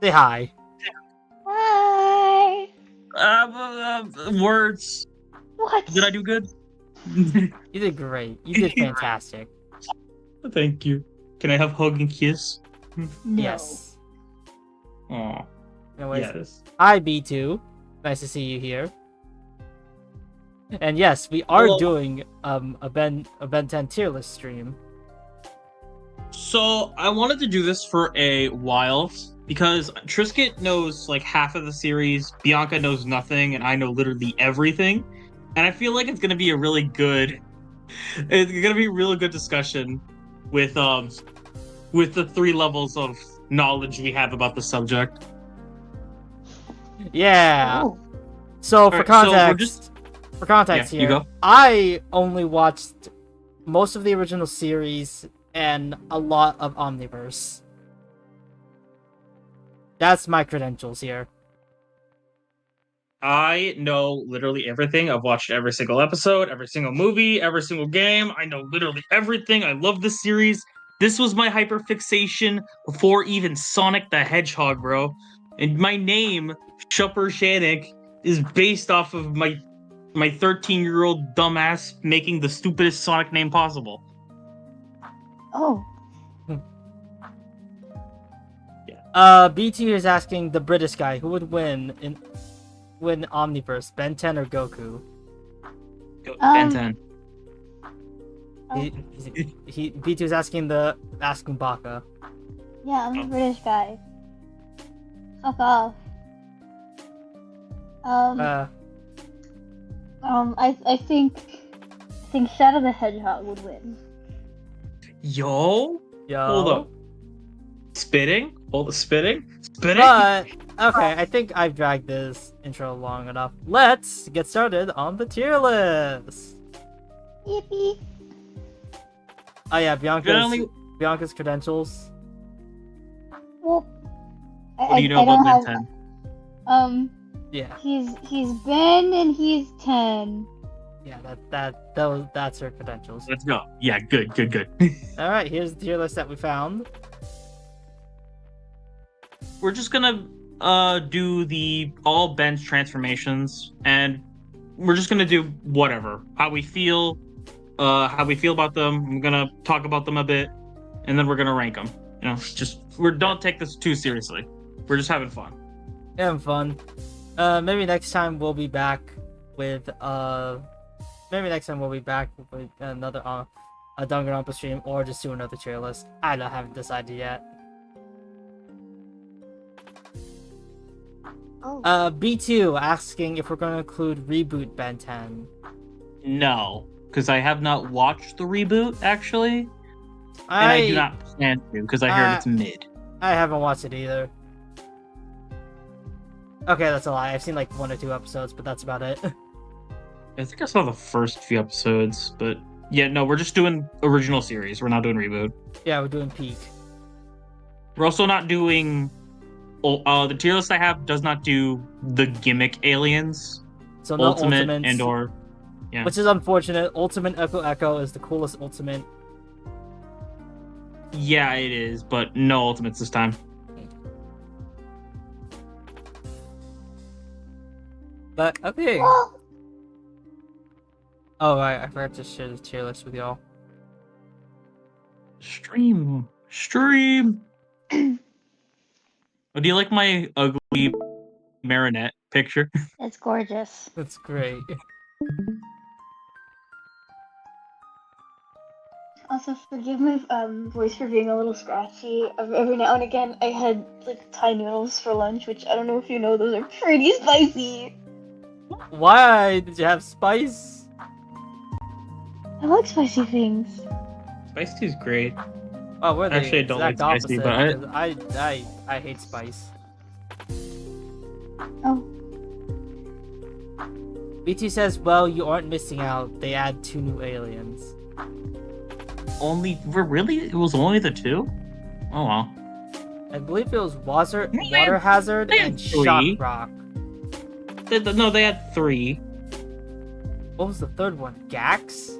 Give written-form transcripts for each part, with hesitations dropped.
Say hi. Hi. Words. What? Did I do good? You did great. You did fantastic. Thank you. Can I have hug and kiss? No. Yes. Aw. Anyways, Yes. hi B2. Nice to see you here. And yes, we are Hello. doing a Ben 10 tier list stream. So I wanted to do this for a while because Trisket knows like half of the series, Bianca knows nothing, and I know literally everything. And I feel like it's gonna be a really good discussion with the 3 levels of knowledge we have about the subject. Yeah. Oh. So for Alright, so we're context Yeah, you here, go. I only watched most of the original series and a lot of Omniverse. That's my credentials here. I know literally everything. I've watched every single episode, every single movie, every single game. I know literally everything. I love this series. This was my hyperfixation before even Sonic the Hedgehog, bro. And my name, Shupper Shanik, is based off of my 13-year-old dumbass making the stupidest Sonic name possible. Oh. BT is asking the British guy who would win Omniverse, Ben 10 or Goku? Ben 10. BT is asking Baka. Yeah, I'm a British guy. Fuck off. I think Shadow the Hedgehog would win. Yo? Yo. Hold up. Spitting? Spitting? But okay, I think I've dragged this intro long enough. Let's get started on the tier list. Yippee. Oh yeah, Bianca's credentials. Well, What do you know about Ben 10? Yeah, He's Ben and he's 10. yeah, that's her credentials. Let's go. Yeah, good. All right, here's the tier list that we found. We're just gonna do all bench transformations, and we're just gonna do whatever, how we feel about them. I'm gonna talk about them a bit, and then we're gonna rank them. You know, don't take this too seriously. We're just having fun. Having fun. Maybe next time we'll be back with another a Danganronpa stream, or just do another tier list. I haven't decided yet. Oh. B2 asking if we're going to include reboot Ben 10. No, because I have not watched the reboot actually, and I do not plan to because I heard it's mid. I haven't watched it either. Okay, that's a lie. I've seen like 1 or 2 episodes, but that's about it. I think I saw the first few episodes, but yeah, no, we're just doing original series. We're not doing reboot. Yeah, we're doing peak. We're also not doing. The tier list I have does not do the gimmick aliens. So no Ultimate Ultimates, and/or yeah. which is unfortunate. Ultimate Echo is the coolest Ultimate. Yeah, it is, but no ultimates this time. But okay. Well, Oh right, I forgot to share the tier list with y'all. Stream. Oh, do you like my ugly Marinette picture? it's gorgeous. That's great. Also, forgive my voice for being a little scratchy. Every now and again, I had like Thai noodles for lunch, which I don't know if you know, those are pretty spicy. Why did you have spice? I like spicy things. Spicy is great. Oh, we're the Actually, I don't like exact spicy, opposite, but because I hate spice. Oh. BT says, well, you aren't missing out. They add 2 new aliens. It was only the 2? Oh well. I believe it was Water They had Hazard they had and 3. Shock Rock. No, they had 3. What was the third one? Gax?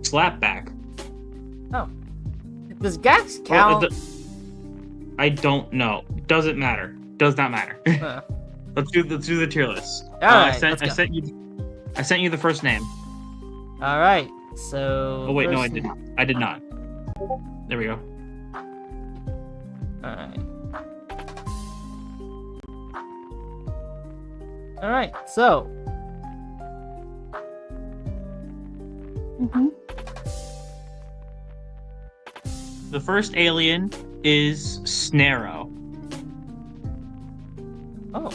Slapback. Oh. Does Gax count? I don't know. Doesn't matter. Does not matter. Huh. Let's do the tier list. Alright, I let's go. sent you the first name. Alright, so... Oh wait, no, I first- didn't. I did not. There we go. Alright. Alright, so... Mm-hmm. The first alien is Snarrow. Oh,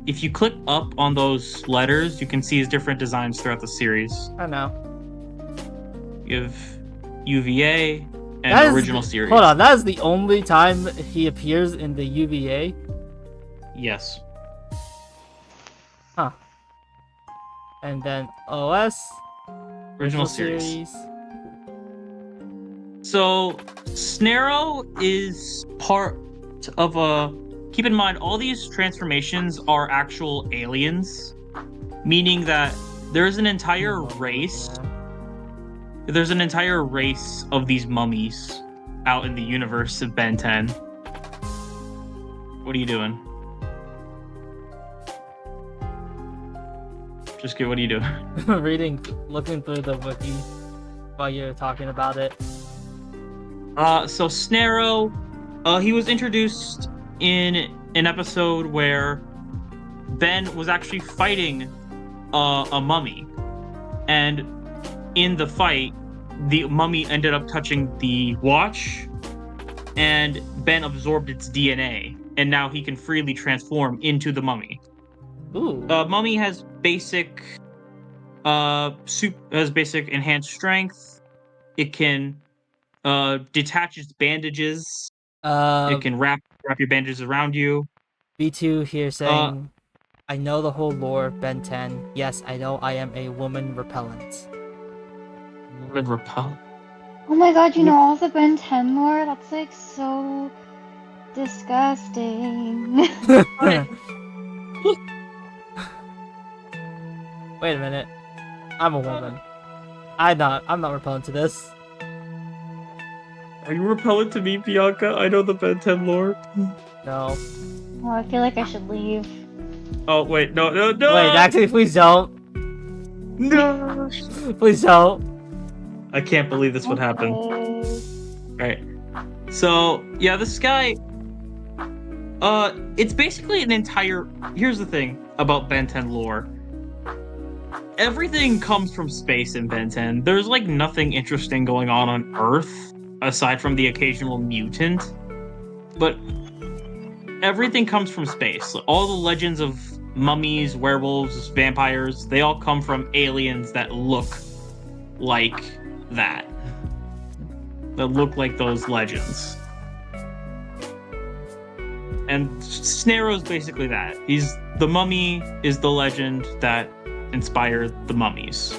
If you click up on those letters, you can see his different designs throughout the series. I know. You have UVA and That is original the- series. Hold on, that is the only time he appears in the UVA? Yes. Huh. And then OS, Original series. So, Snarrow is part of a... Keep in mind, all these transformations are actual aliens, meaning that there's an entire race. There's an entire race of these mummies out in the universe of Ben 10. What are you doing? Just kidding, what are you doing? Looking through the wiki while you're talking about it. So Snarrow, he was introduced in an episode where Ben was actually fighting a mummy, and in the fight, the mummy ended up touching the watch, and Ben absorbed its DNA, and now he can freely transform into the mummy. Ooh. Mummy has basic, basic enhanced strength. It can detach its bandages. It can wrap your bandages around you. B2 here saying, I know the whole lore of Ben 10. Yes, I know I am a woman repellent. Woman repel. Oh my god, you know all the Ben 10 lore? That's like so disgusting. Wait a minute. I'm a woman. I'm not repellent to this. Are you repellent to me, Bianca? I know the Ben 10 lore. No. Oh, I feel like I should leave. Oh, wait, no. Wait, actually, please don't. No! Please don't. I can't believe this would happen. Okay. Right. So, yeah, this guy... it's basically an entire... Here's the thing about Ben 10 lore. Everything comes from space in Ben 10. There's, like, nothing interesting going on Earth, aside from the occasional mutant. But everything comes from space. All the legends of mummies, werewolves, vampires, they all come from aliens that look like that. That look like those legends. And Snarrow's basically that. The mummy is the legend that inspired the mummies.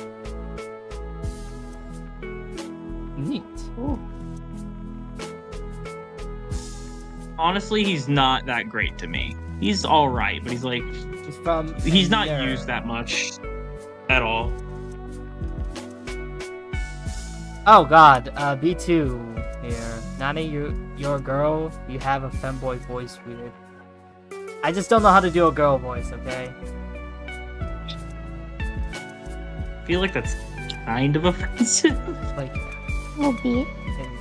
Neat. Ooh. Honestly, he's not that great to me. He's alright, but he's not there. used that much at all. Oh god, B2 here. Nani, you're a girl. You have a femboy voice weird. I just don't know how to do a girl voice, okay? I feel like that's kind of offensive. Like, Will be.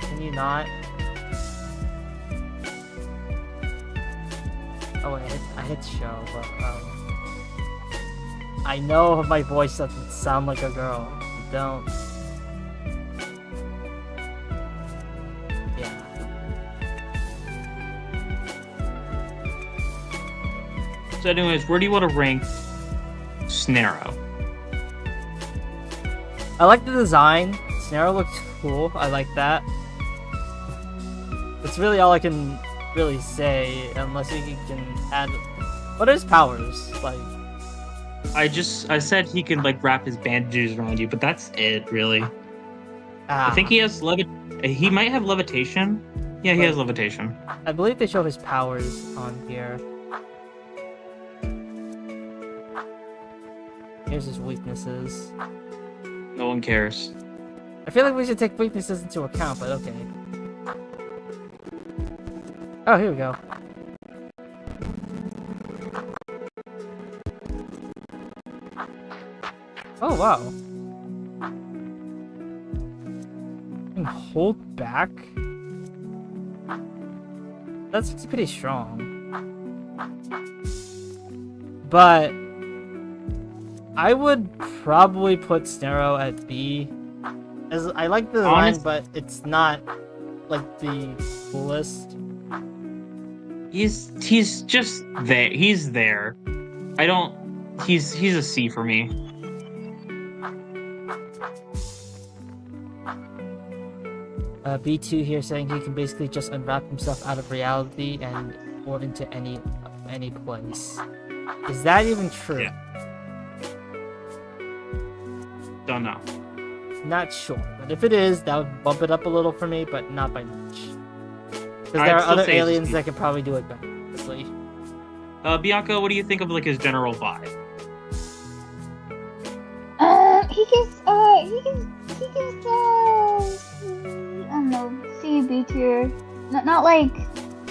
can you not? Oh wait, I hit show, but I know my voice doesn't sound like a girl. Don't. Yeah. So anyways, where do you want to rank Snarrow? I like the design. Snarrow looks cool. I like that. That's really all I can really say, unless you can add. What are his powers? Like, I said he can like wrap his bandages around you, but that's it, really. I think he has he might have levitation. Yeah, he has levitation. I believe they show his powers on here. Here's his weaknesses. No one cares. I feel like we should take weaknesses into account, but okay. Oh, here we go. Oh, wow. And hold back? That's pretty strong. But I would probably put Snarrow at B. As I like the line, but it's not like the coolest. He's just there. He's there. I don't. He's a C for me. B2 here saying he can basically just unwrap himself out of reality and or into any place. Is that even true? Yeah. Don't know. Not sure, but if it is, that would bump it up a little for me, but not by much. Because there are other aliens that could probably do it better, honestly. Bianca, what do you think of like his general vibe? He gives I don't know, C, B tier. Not like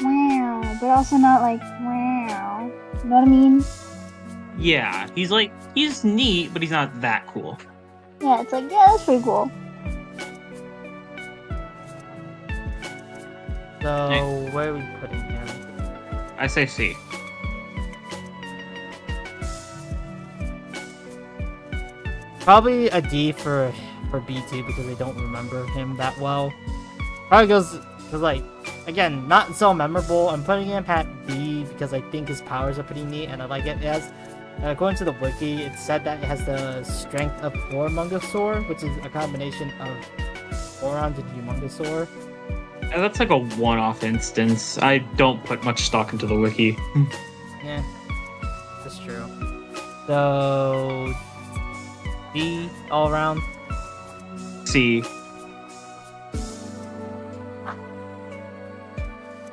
wow, but also not like wow. You know what I mean? Yeah, he's neat, but he's not that cool. Yeah, it's like, yeah, that's pretty cool. So, where are we putting him? I say C. Probably a D for B2 because I don't remember him that well. Probably goes because, like, again, not so memorable. I'm putting him at B because I think his powers are pretty neat and I like it. It has, according to the wiki, it said that it has the strength of Hormongosaur, which is a combination of Boron and Humongosaur. And that's like a one-off instance. I don't put much stock into the wiki. Yeah, that's true. So, D all around. C.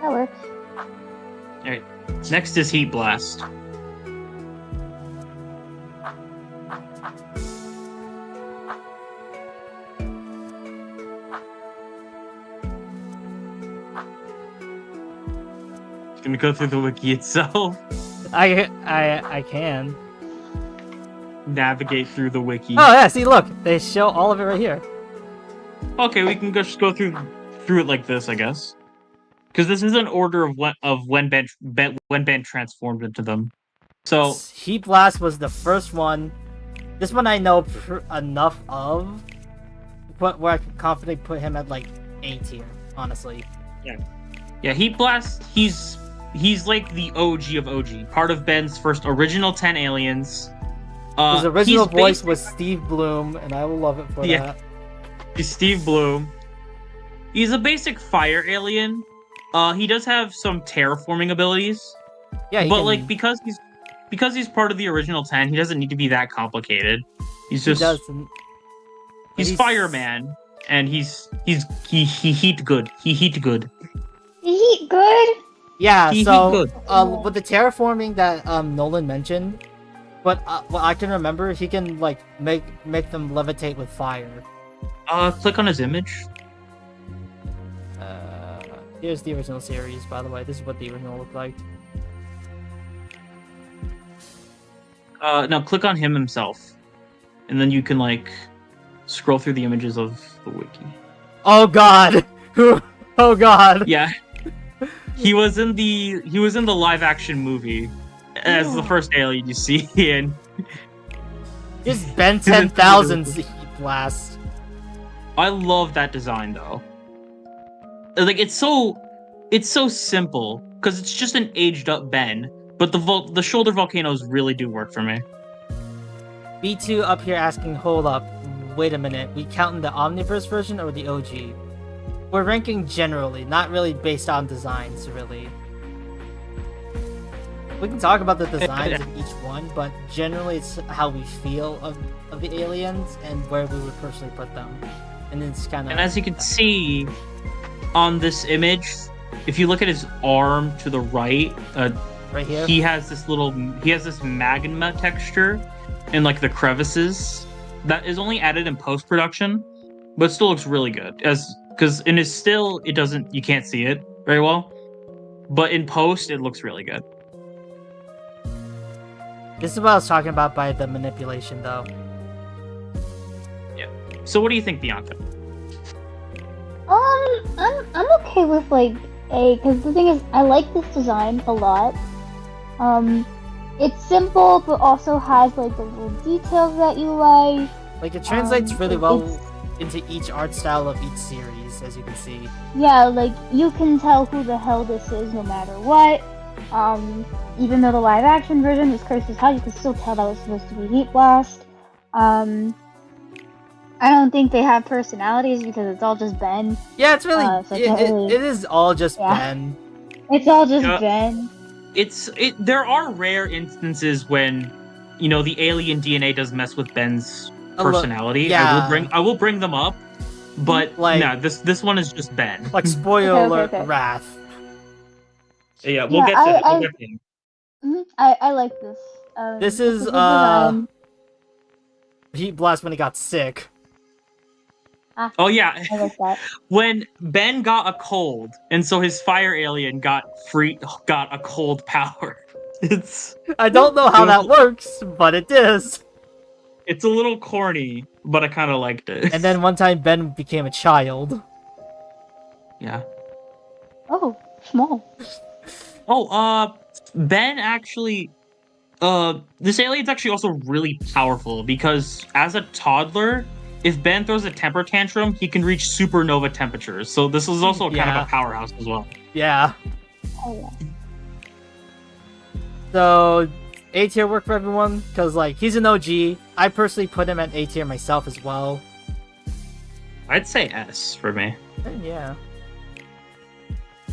That works. Alright. Next is Heat Blast. Gonna go through the wiki itself. I can. Navigate through the wiki. Oh yeah, see, look, they show all of it right here. Okay, we can just go through it like this, I guess. Because this is an order of when Ben transformed into them. So Heat Blast was the first one. This one I know enough of, but where I can confidently put him at like A tier, honestly. Yeah, Heat Blast. He's like the OG of OG. Part of Ben's first original 10 aliens. His original voice was Steve Bloom, and I will love it for that. He's Steve Bloom. He's a basic fire alien. He does have some terraforming abilities. Yeah, but like because he's part of the original 10, he doesn't need to be that complicated. He's he's fireman, and he heat good. He heat good. He heat good. Yeah, so with the terraforming that Nolan mentioned, but what I can remember, he can like make them levitate with fire. Click on his image. Here's the original series, by the way. This is what the original looked like. Now click on him himself, and then you can like scroll through the images of the wiki. Oh God! Oh God! Yeah, he was in the live action movie as the first alien you see in. Just Ben 10,000's Heat Blast. I love that design though. Like it's so simple because it's just an aged up Ben, but the shoulder volcanoes really do work for me. B2 up here asking, hold up, wait a minute, we counting the Omniverse version or the OG? We're ranking generally, not really based on designs, really. We can talk about the designs of each one, but generally it's how we feel of the aliens and where we would personally put them. And it's kind of. And as you can see on this image, if you look at his arm to the right, right here, he has this magma texture in like the crevices that is only added in post production, but still looks really good. Because in his still, you can't see it very well, but in post, it looks really good. This is what I was talking about by the manipulation, though. So what do you think, Bianca? I'm okay with like A, because the thing is, I like this design a lot. It's simple, but also has like the little details that you like. Like, it translates really it's- well into each art style of each series, as you can see. Yeah, like you can tell who the hell this is no matter what. Even though the live action version is cursed as hell, you can still tell that was supposed to be Heat Blast. I don't think they have personalities because it's all just Ben. Yeah, it's really... So I can't really- it is all just Yeah. Ben. It's all just Yeah. Ben. There are rare instances when, you know, the alien DNA does mess with Ben's personality. yeah. I will bring them up, but Like- no, this one is just Ben. Like, spoiler Okay, alert, okay. Wrath. Yeah, Yeah, get to him. I like this. This it's is, a good design. Heat Blast when he got sick. Oh yeah, I like that. when Ben got a cold, and so his fire alien got a cold power. I don't know how that works, but it is. It's a little corny, but I kind of liked it. And then one time Ben became a child. yeah. Oh, small. Oh, Ben actually, this alien's actually also really powerful because as a toddler, if Ben throws a temper tantrum, he can reach supernova temperatures. So this is also kind Yeah. of a powerhouse as well. Yeah. Oh yeah. So, A tier work for everyone, because, like, he's an OG. I personally put him at A tier myself as well. I'd say S for me. And yeah.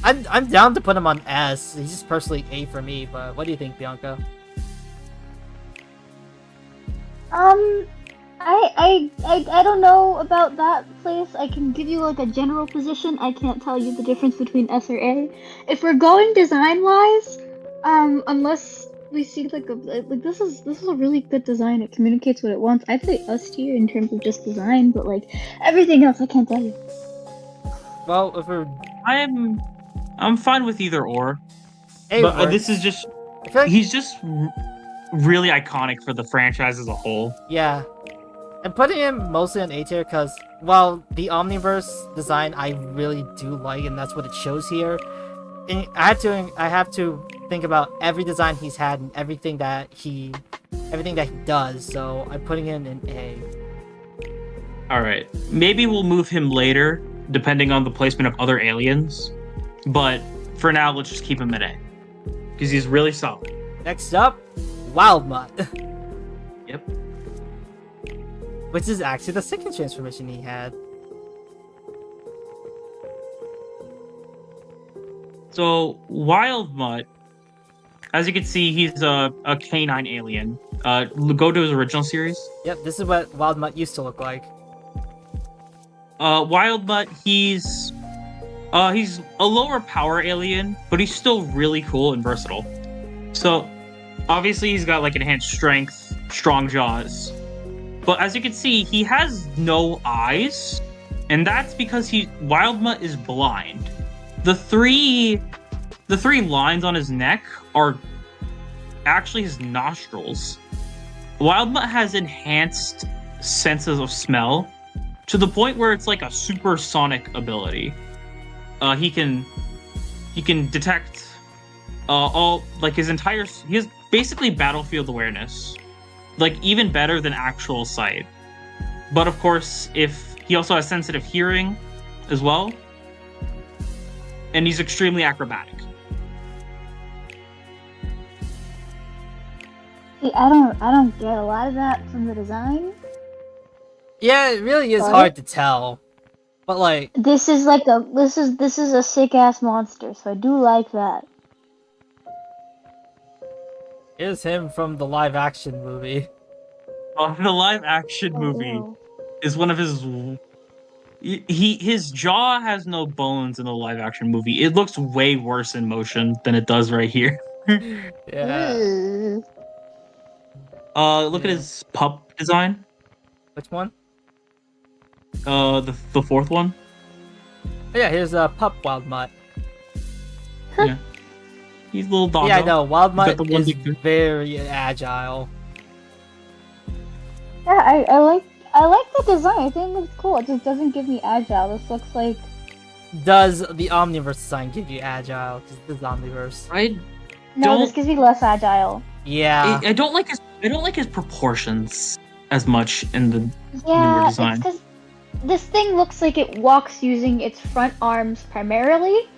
I'm down to put him on S. He's just personally A for me, but what do you think, Bianca? I don't know about that place. I can give you like a general position. I can't tell you the difference between S or A. If we're going design wise, unless we see like this is a really good design. It communicates what it wants. I'd say S tier in terms of just design, but like everything else, I can't tell you. Well, if we're I'm fine with either or. A But works. this is just I feel like, he's just really iconic for the franchise as a whole. yeah. I'm putting him mostly on A tier because, well, the Omniverse design I really do like, and that's what it shows here. And I have to think about every design he's had and everything that he does. So I'm putting him in A. All right, maybe we'll move him later, depending on the placement of other aliens. But for now, let's just keep him at A because he's really solid. Next up, Wild Mutt. Yep. Which is actually the second transformation he had. So Wild Mutt, as you can see, he's a canine alien. Go to his original series. Yep, this is what Wild Mutt used to look like. Wild Mutt, he's a lower power alien, but he's still really cool and versatile. So obviously he's got like enhanced strength, strong jaws. But as you can see, he has no eyes, and that's because Wild Mutt is blind. The three lines on his neck are actually his nostrils. Wild Mutt has enhanced senses of smell to the point where it's like a supersonic ability. He can detect all like he has basically battlefield awareness. Like even better than actual sight. But of course, if he also has sensitive hearing as well. And he's extremely acrobatic. See, I don't get a lot of that from the design. Yeah, it really is What? hard to tell. But like, This is like this is a sick ass monster, so I do like that. here's him from the live action movie. The live action movie Oh, is one of his. His jaw has no bones in the live action movie. It looks way worse in motion than it does right here. Yeah. Ew. Look at his pup design. Which one? The fourth one. Oh, yeah, here's Pup Wild Mutt. Yeah. He's a little dog. Yeah, I know. Wild He's got Mutt the one is big- very agile. Yeah, I like the design. I think it's cool. It just doesn't give me agile. This looks like Does the Omniverse design give you agile? Just the Omniverse. no. This Don't- gives me less agile. Yeah. I don't like his proportions as much in the Yeah, it's design. because this thing looks like it walks using its front arms primarily,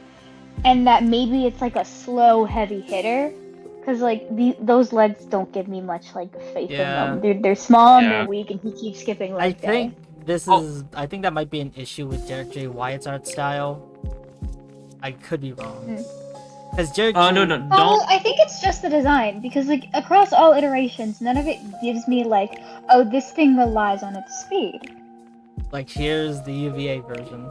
and that maybe it's like a slow, heavy hitter. Because like those legs don't give me much like faith Yeah. in them. They're small and Yeah. they're weak, and he keeps skipping I leg day. think this Oh. is. I think that might be an issue with Derek J. Wyatt's art style. I could be wrong. Because Derek. Oh J- no, Oh, don't. I think it's just the design because like across all iterations, none of it gives me like, oh, this thing relies on its speed. Like here's the UVA version.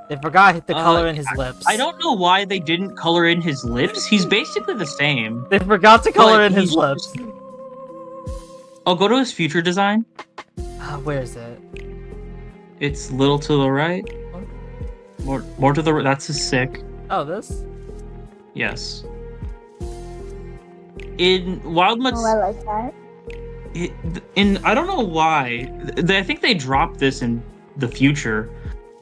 They forgot to color in his lips. I don't know why they didn't color in his lips. He's basically the same. They forgot to color in his he's lips. Oh, go to his future design. Where is it? It's little to the right. More to the right. That's his sick. Oh, this. Yes. In Wild Mutt's, Oh, I like that. in I don't know why. I think they dropped this in the future,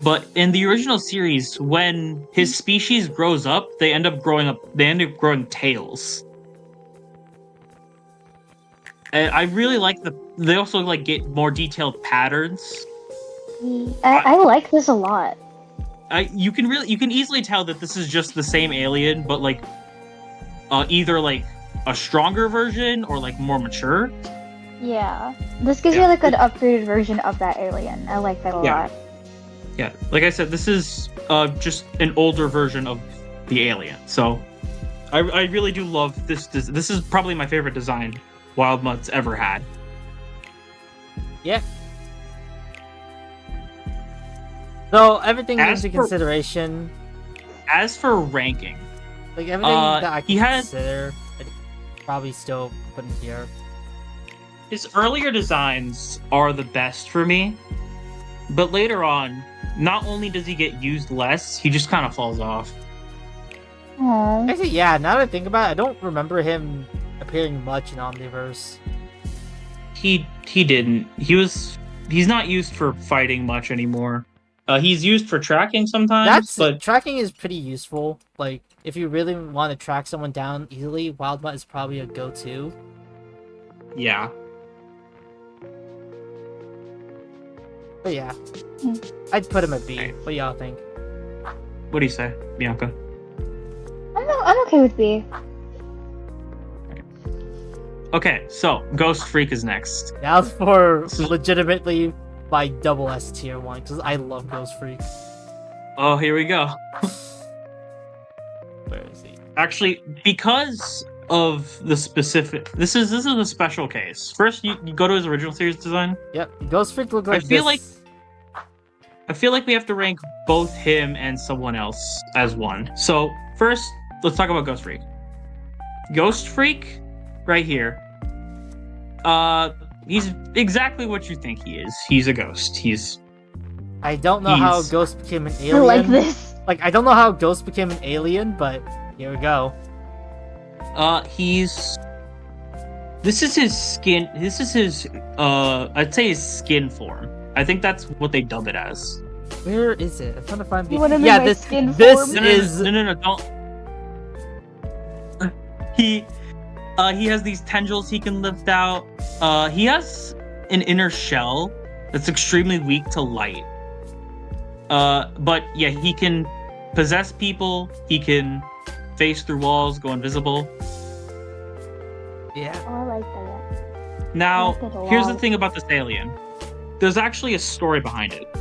but in the original series, when his species grows up, they end up growing tails. And I really like they also like get more detailed patterns. I like this a lot. You can easily tell that this is just the same alien, but like either like a stronger version or like more mature. Yeah, this gives me like an upgraded version of that alien. I like that a lot. Yeah, like I said, this is just an older version of the alien. So I really do love this. This is probably my favorite design Wild Mutt's ever had. Yeah. So everything As into for- consideration, As for ranking, like everything that I he can had- consider, I'd probably still put in here. his earlier designs are the best for me, but later on, not only does he get used less, he just kind of falls off. Aww. Actually, yeah. Now that I think about it, I don't remember him appearing much in Omniverse. He didn't. He's not used for fighting much anymore. He's used for tracking sometimes, but Tracking is pretty useful. Like if you really want to track someone down easily, Wild Mutt is probably a go-to. yeah. But yeah, Hmm. I'd put him at B. Okay. What do y'all think? What do you say, Bianca? I'm okay with B. Okay, so Ghost Freak is next. That was for legitimately my double S tier one because I love Ghost Freak. Oh, here we go. Where is he? Actually, because of the specific, this is a special case. First, you go to his original series design. Yep, Ghost Freak looked like feel this. I feel like we have to rank both him and someone else as one. So first, let's talk about Ghost Freak. Ghost Freak, right here. He's exactly what you think he is. He's a ghost. I don't know how he's- Ghost became an I alien. like this. Like I don't know how Ghost became an alien, but here we go. This is his skin. This is his. I'd say his skin form. I think that's what they dub it as. Where is it? I'm trying to find. You wanna know yeah, my this skin this form? is No, don't. He has these tendrils he can lift out. He has an inner shell that's extremely weak to light. But yeah, he can possess people. He can phase through walls, go invisible. yeah. Oh, I like that. Now, I like it a here's the lot. thing about this alien. There's actually a story behind it.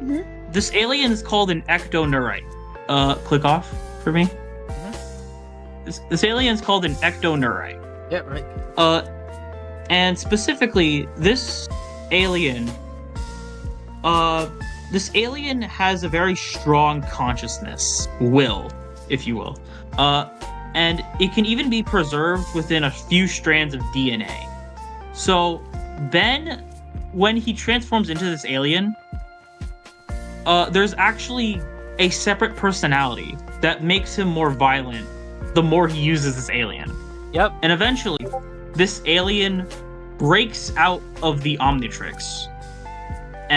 Mhm. This alien is called an ectoneurite. Click off for me. This alien is called an ectoneurite. Yeah, right. And specifically, this alien has a very strong consciousness, will, if you will. And it can even be preserved within a few strands of DNA. So then, when he transforms into this alien, there's actually a separate personality that makes him more violent the more he uses this alien. Yep. And eventually, this alien breaks out of the Omnitrix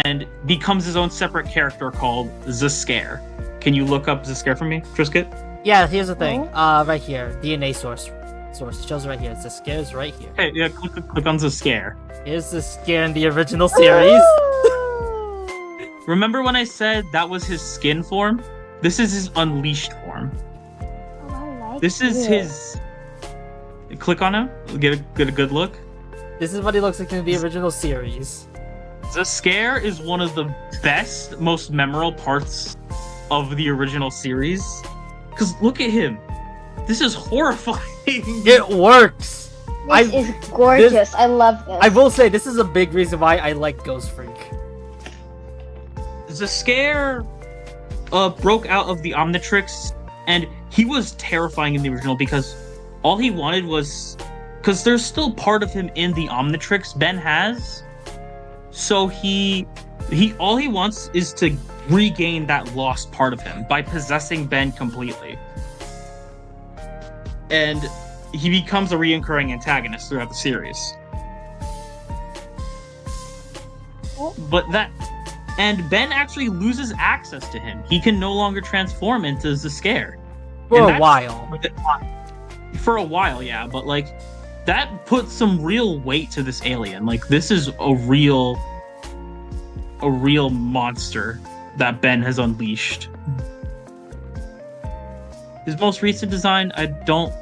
and becomes his own separate character called the Scare. Can you look up the Scare for me, Trisket? Yeah, here's the thing. Right here. DNA source. It shows right here. The Scare is right here. Hey, yeah, click on the Scare. Here's the Scare in the original series. Remember when I said that was his skin form? This is his unleashed form. Oh, I like This is it. his... Click on him. Get a good look. This is what he looks like in the original series. The Scare is one of the best, most memorable parts of the original series. Because look at him. This is horrifying. It works. This is gorgeous. I love this. I will say this is a big reason why I like Ghost Freak. The Scare broke out of the Omnitrix, and he was terrifying in the original because all he wanted was... Because there's still part of him in the Omnitrix Ben has. So all he wants is to regain that lost part of him by possessing Ben completely. And he becomes a reoccurring antagonist throughout the series. And Ben actually loses access to him. He can no longer transform into the Scare. For a while. For a while, yeah, but like that puts some real weight to this alien. Like this is a real monster that Ben has unleashed. His most recent design, I don't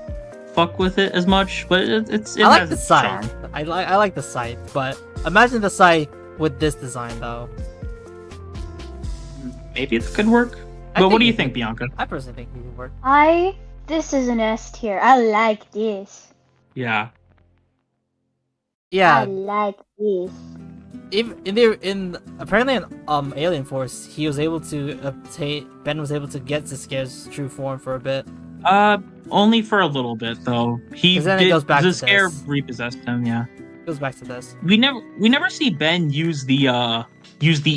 fuck with it as much, but it I like has the its scythe. charm. I like the scythe, but imagine the scythe with this design though. Maybe it could work. I But what think do you it think, could. Bianca? I personally think it would work. This is an S tier. I like this. Yeah. I Yeah, like this. apparently in Alien Force, he was able to obtain. Ben was able to get the Scare's true form for a bit. Only for a little bit though. He 'Cause then it did, goes back the to Scare this. repossessed him, yeah. Goes back to this. We never see Ben use the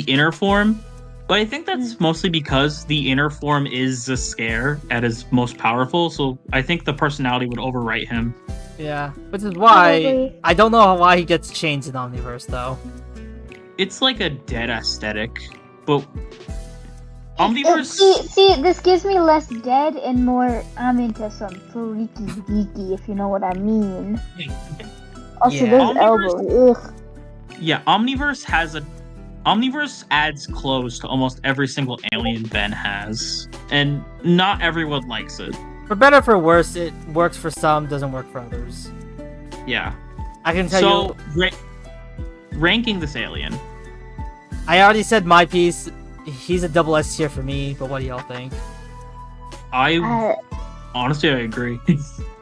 inner form, but I think that's mostly because the inner form is the Scare at his most powerful, so I think the personality would overwrite him. Yeah, which is why Probably. I don't know why he gets changed in Omniverse though. It's like a dead aesthetic, but Omniverse... See, this gives me less dead and more. I'm into some freaky deaky, if you know what I mean. Also, Yeah. there's Omniverse- elbow. Ugh. Yeah, Omniverse adds clothes to almost every single alien Ben has, and not everyone likes it. For better or for worse, it works for some, doesn't work for others. Yeah. I can tell So, you. ranking this alien. I already said my piece. He's a double S tier for me, but what do y'all think? Honestly, I agree.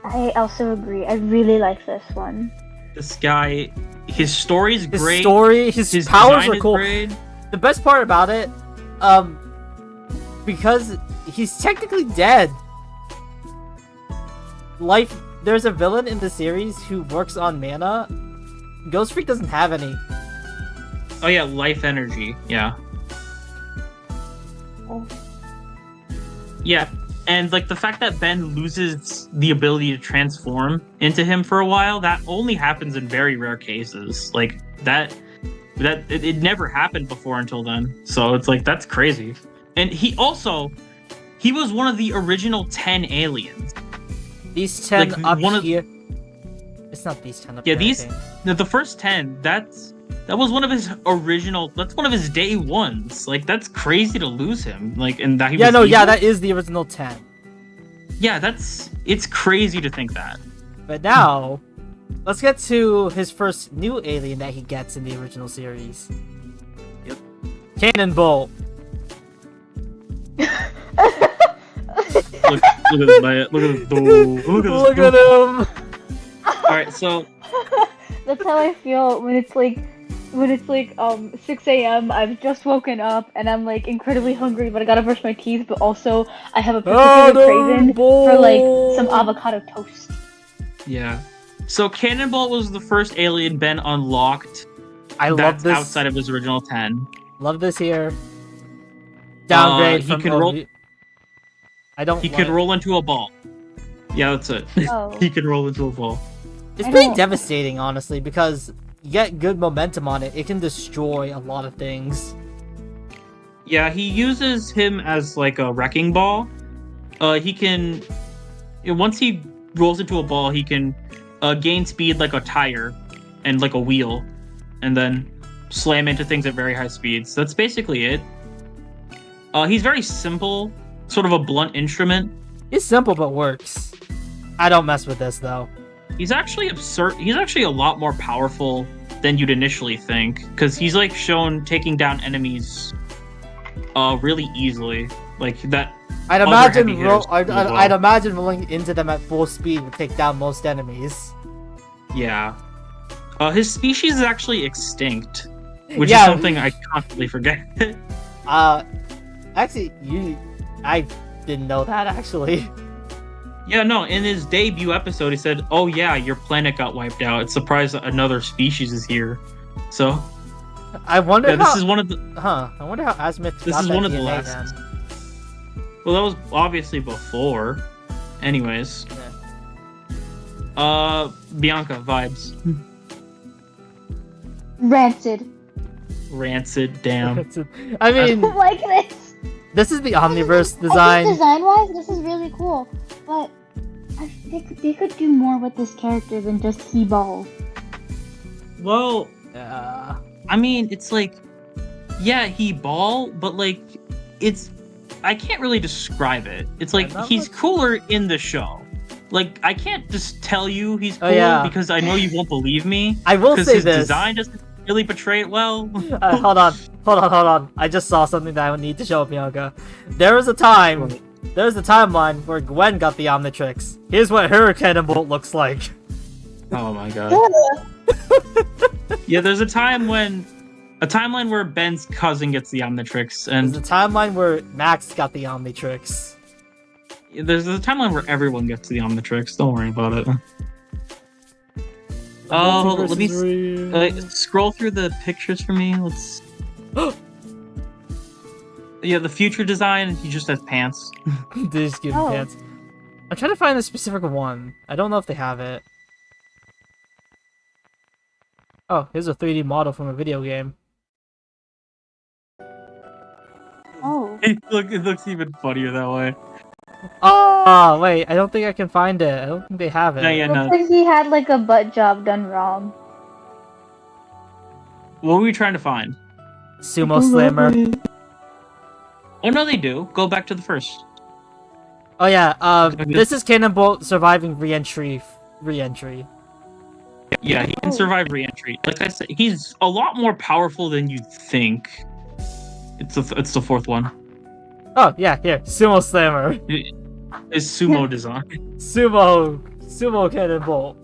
I also agree. I really like this one. This guy, his story's His great. story, his powers design are is cool. great. The best part about it, because he's technically dead. There's a villain in the series who works on mana. Ghost Freak doesn't have any. Oh yeah, life energy. Yeah. Oh. Yeah, and like the fact that Ben loses the ability to transform into him for a while, that only happens in very rare cases. Like it never happened before until then. So it's like that's crazy. And he was one of the original 10 aliens. These 10 Like, up one of- here. It's not these 10 up Yeah, here. I these think. the first 10, that was one of his original, that's one of his day ones. Like that's crazy to lose him. Like and that he was evil. that is the original 10. Yeah, it's crazy to think that. But now, let's get to his first new alien that he gets in the original series. Yep. Cannonbolt. Look at this man. Look at this. Look at him. Alright, so That's how I feel when it's like 6 a.m. I've just woken up and I'm like incredibly hungry, but I gotta brush my teeth. But also I have a particular craving for like some avocado toast. yeah. So Cannonbolt was the first alien Ben unlocked I love that's this. outside of his original 10. Love this here. Downgrade he from can roll. I don't. He could roll into a ball. Yeah, that's it. Oh. He can roll into a ball. It's I pretty don't- devastating, honestly, because you get good momentum on it. It can destroy a lot of things. Yeah, he uses him as like a wrecking ball. He can once he rolls into a ball, he can gain speed like a tire and like a wheel, and then slam into things at very high speeds. That's basically it. He's very simple, sort of a blunt instrument. It's simple but works. I don't mess with this though. He's actually absurd. He's actually a lot more powerful than you'd initially think, because he's like shown taking down enemies really easily. Like that. I'd other imagine heavy hitters as well. I'd imagine rolling into them at full speed would take down most enemies. Yeah. His species is actually extinct, which Yeah. is something I constantly forget. Actually, I didn't know that actually. Yeah, no, in his debut episode, he said, "Oh yeah, your planet got wiped out. It's surprised that another species is here." So, I wonder yeah, how. this is one of the. I wonder how Azimuth This got is that one of the DNA last. then. Well, that was obviously before. Anyways. Bianca vibes. Rancid. Rancid, damn. I I mean, don't like this. this is the Omniverse I design. think design-wise, this is really cool, but they could do more with this character than just he balls. Well, Uh, I mean, it's like, yeah, he ball, but like, it's, I can't really describe it. It's like, Yeah, that he's looks- cooler in the show. Like, I can't just tell you he's cool yeah. because I know you won't believe me. I will Because say his this. design doesn't really portray it well. Hold on. I just saw something that I would need to show Bianca. There was a timeline where Gwen got the Omnitrix. Here's what her Cannonbolt looks like. Oh my god. Yeah, there's a timeline where Ben's cousin gets the Omnitrix, and There's a timeline where Max got the Omnitrix. there's a timeline where everyone gets the Omnitrix. Don't worry about it. Oh, let me scroll through the pictures for me. Let's. Yeah, the future design. He just has pants. They just give him Oh. pants. I'm trying to find a specific one. I don't know if they have it. Oh, here's a 3D model from a video game. Oh. It looks even funnier that way. Oh, wait, I don't think I can find it. I don't think they have it. No, yeah, no. Looks like he had like a butt job done wrong. What were we trying to find? Sumo Slammer. Oh no, they do. Go back to the first. Oh yeah, Okay. this is Cannonbolt surviving re-entry. Yeah, he can survive re-entry. Like I said, he's a lot more powerful than you'd think. It's the fourth one. Oh yeah, here, Sumo Slammer. His sumo design. Sumo Cannonbolt.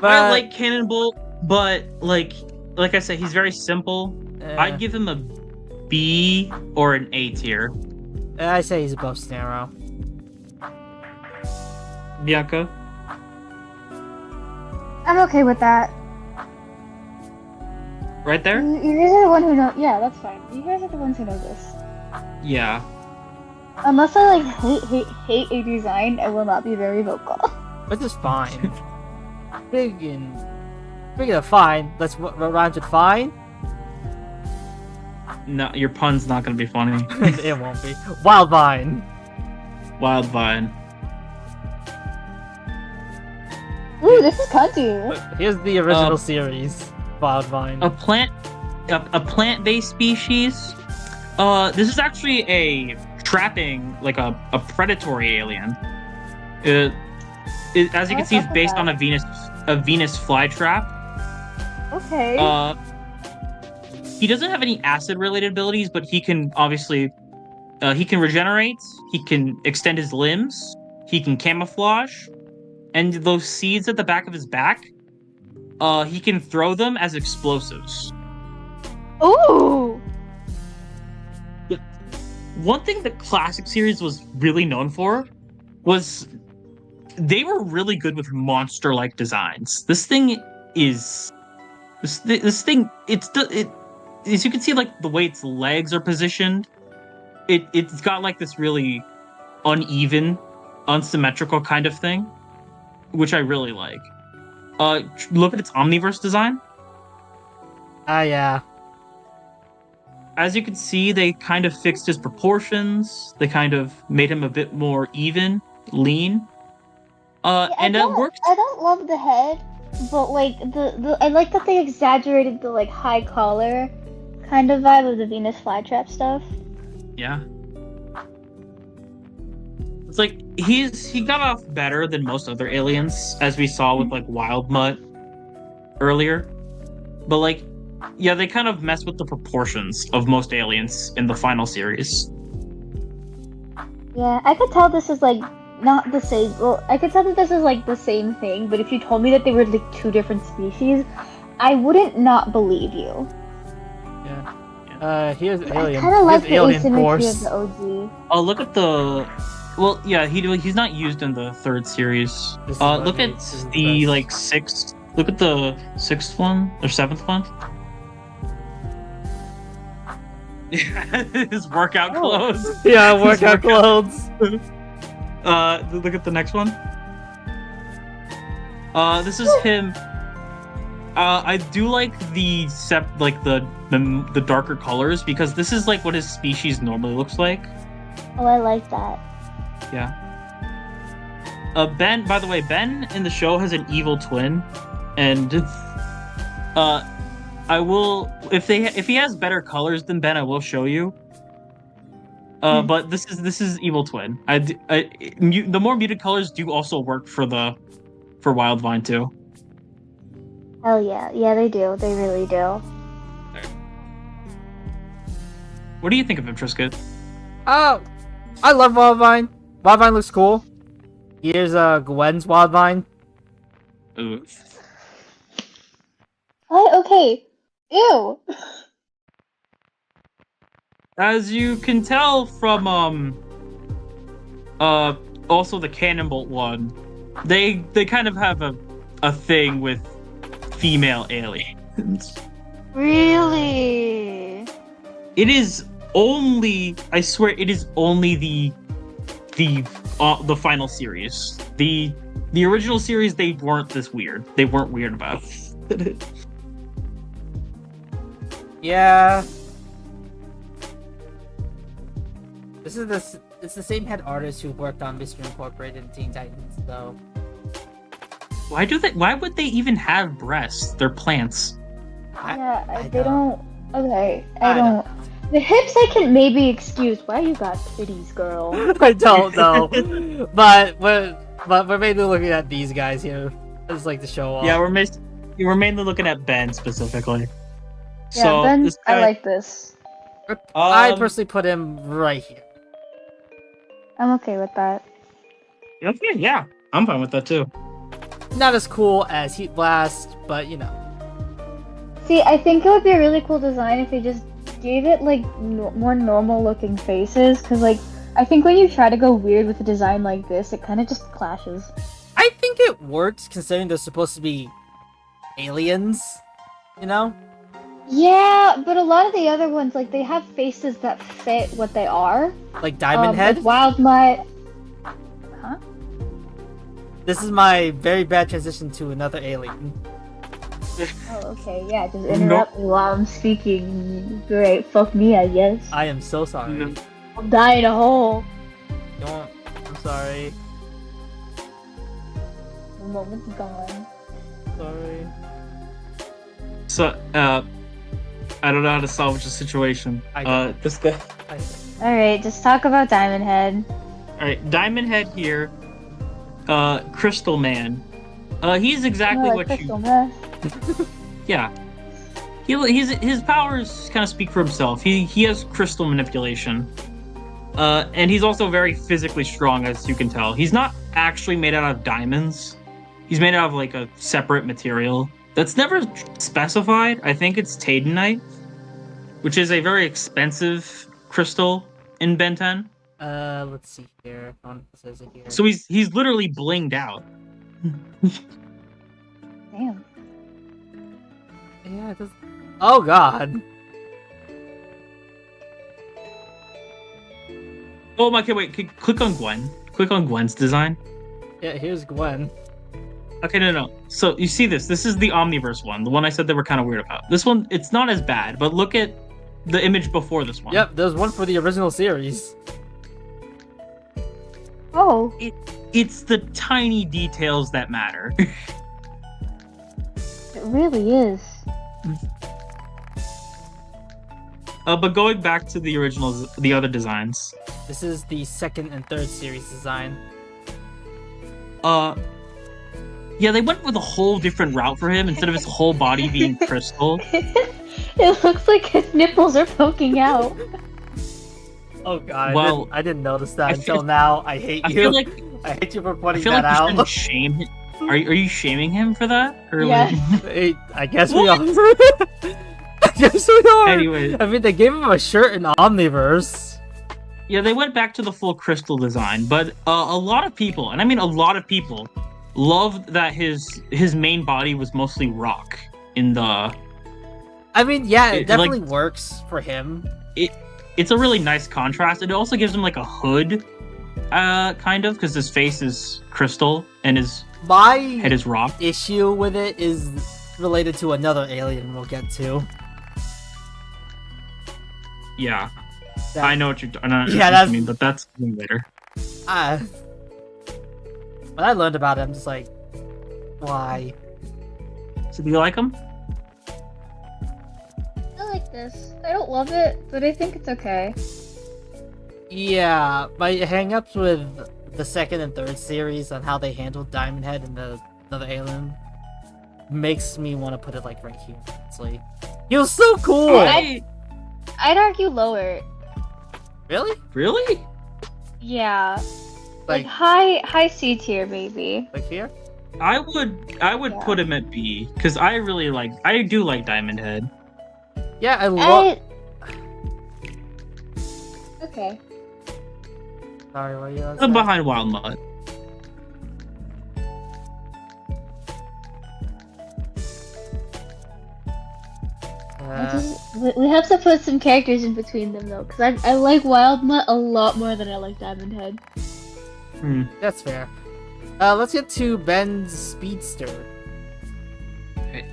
I like Cannonbolt, but like I said, he's very simple. I'd give him a B or an A tier. I say he's above Snarrow. Bianca? I'm okay with that. Right there? You guys are the one who know. Yeah, that's fine. You guys are the ones who know this. Yeah. Unless I like hate a design, I will not be very vocal. Which is fine. Speaking of fine, let's what rhymes with fine? No, your pun's not gonna be funny. It won't be. Wildvine. Wildvine. Ooh, this is cunty. Here's the original series. Wildvine. A plant-based species. This is actually a trapping, like a predatory alien. As you can see, it's based on a Venus flytrap. Okay. He doesn't have any acid-related abilities, but he can obviously he can regenerate. He can extend his limbs. He can camouflage, and those seeds at the back of his back, he can throw them as explosives. Ooh. One thing the classic series was really known for was they were really good with monster-like designs. This thing is This thing, as you can see, like the way its legs are positioned, it's got like this really uneven, unsymmetrical kind of thing, which I really like. Look at its Omniverse design. Yeah. As you can see, they kind of fixed his proportions. They kind of made him a bit more even, lean. And it works. I don't love the head, but like I like that they exaggerated the like high collar kind of vibe of the Venus flytrap stuff. Yeah. It's like he got off better than most other aliens, as we saw with like Wild Mutt earlier. But like, yeah, they kind of mess with the proportions of most aliens in the final series. Yeah, I could tell this is like not the same. Well, I could tell that this is like the same thing, but if you told me that they were like two different species, I wouldn't not believe you. Yeah. Here's Alien. I kind of like the Alien asymmetry Force. of the OG. Oh, look at the. Well, yeah, he's not used in the third series. Look at the like sixth. Look at the sixth one or seventh one. His workout clothes. Yeah, workout clothes. Look at the next one. This is him. I do like the the darker colors because this is like what his species normally looks like. Oh, I like that. Yeah. Ben, by the way, Ben in the show has an evil twin, and I will if he has better colors than Ben, I will show you. But this is evil twin. The more muted colors do also work for Wildvine too. Hell yeah, yeah they do. They really do. What do you think of him, Trisket? Oh, I love Wildvine. Wildvine looks cool. Here's Gwen's Wildvine. Ooh. What? Okay. Ew. As you can tell from also the Cannonbolt one, they kind of have a thing with female aliens. Really? It is only, I swear, it is only the final series. The original series, they weren't this weird. They weren't weird about it. Yeah. It's the same head artist who worked on Mystery Incorporated and Teen Titans, though. Why would they even have breasts? They're plants. They don't. Okay, I don't. The hips I can maybe excuse. Why you got titties, girl? I don't know, but we're mainly looking at these guys here. I just like to show off. Yeah, we're mainly looking at Ben specifically. Yeah, So Ben, this guy, I like this. I personally put him right here. I'm okay with that. Okay, yeah, I'm fine with that too. Not as cool as Heat Blast, but you know. See, I think it would be a really cool design if they just gave it like more normal looking faces, because like I think when you try to go weird with a design like this, it kind of just clashes. I think it works considering they're supposed to be aliens, you know? Yeah, but a lot of the other ones, like they have faces that fit what they are. Like Diamond Head? Like Wild Mutt. Huh? This is my very bad transition to another alien. Oh, okay, yeah, just interrupt me while I'm speaking. Great, fuck me, I guess. I am so sorry. I'll die in a hole. I'm sorry. The moment's gone. Sorry. So, I don't know how to salvage the situation. This guy. Alright, just talk about Diamond Head. Alright, Diamond Head here. Crystal Man. He's exactly what Crystal you. Meth. Yeah. His powers kind of speak for himself. He has crystal manipulation. And he's also very physically strong, as you can tell. He's not actually made out of diamonds. He's made out of like a separate material that's never specified. I think it's Tadenite, which is a very expensive crystal in Ben 10. Let's see here. It says it here. So he's literally blinged out. Damn. Yeah, this... Oh god. Oh my, okay, wait. Click on Gwen. Click on Gwen's design. Yeah, here's Gwen. Okay, no. So you see this. This is the Omniverse one. The one I said they were kind of weird about. This one, it's not as bad, but look at the image before this one. Yep, there's one for the original series. Oh. It's the tiny details that matter. It really is. But going back to the originals, the other designs. This is the second and third series design. Yeah, they went with a whole different route for him instead of his whole body being crystal. It looks like his nipples are poking out. Oh god, Well, I didn't notice that I until feel- now. I hate I you. feel like I hate you for I pointing feel that like you out. shouldn't shame him. Are you shaming him for that? Or Yeah. Hey, I guess we What? are. I guess we are. Anyway. I mean, they gave him a shirt in Omniverse. Yeah, they went back to the full crystal design, but a lot of people, and I mean a lot of people, loved that his main body was mostly rock in the. I mean, yeah, it It, definitely like- works for him. It's a really nice contrast. It also gives him like a hood, kind of, because his face is crystal and his My head is rock. issue with it is related to another alien we'll get to. Yeah, That- I know what you're. I know Yeah, what that's- you mean, but that's something later. When I learned about it, I'm just like, why? So do you like him? I like this. I don't love it, but I think it's okay. Yeah, my hang-ups with the second and third series on how they handled Diamond Head and the other alien makes me want to put it like right here, honestly. He was so cool! I'd argue lower. Really? Really? Yeah. Like Like, high C tier maybe. like here? I would Yeah. put him at B because I do like Diamond Head. Yeah, I love... Okay. Sorry, what are you gonna I'm say? behind Wild Mutt. We have to put some characters in between them though, because I like Wild Mutt a lot more than I like Diamond Head. That's fair. Let's get to Ben's Speedster. Okay.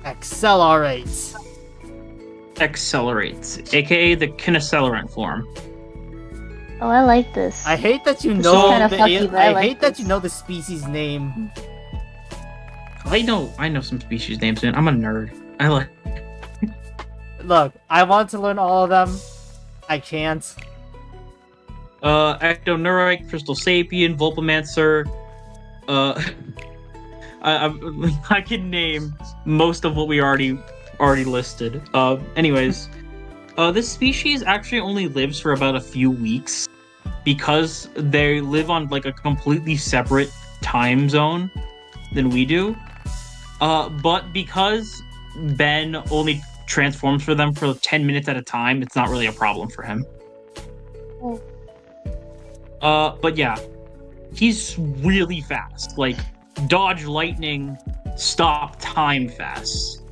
Accelerate. Accelerates, aka the kinaccelerant form. Oh, I like this. I hate that you This know is kinda the fucky, but I like hate that this. you know the species name. I know some species names, man. I'm a nerd. I like. Look, I want to learn all of them. I can't. Ectoneurite, Crystal Sapien, Vulpamancer. I can name most of what we already listed. Anyways, this species actually only lives for about a few weeks because they live on like a completely separate time zone than we do. But because Ben only transforms for them for 10 minutes at a time, it's not really a problem for him. Oh. But yeah, he's really fast. Like, dodge lightning, stop time fast.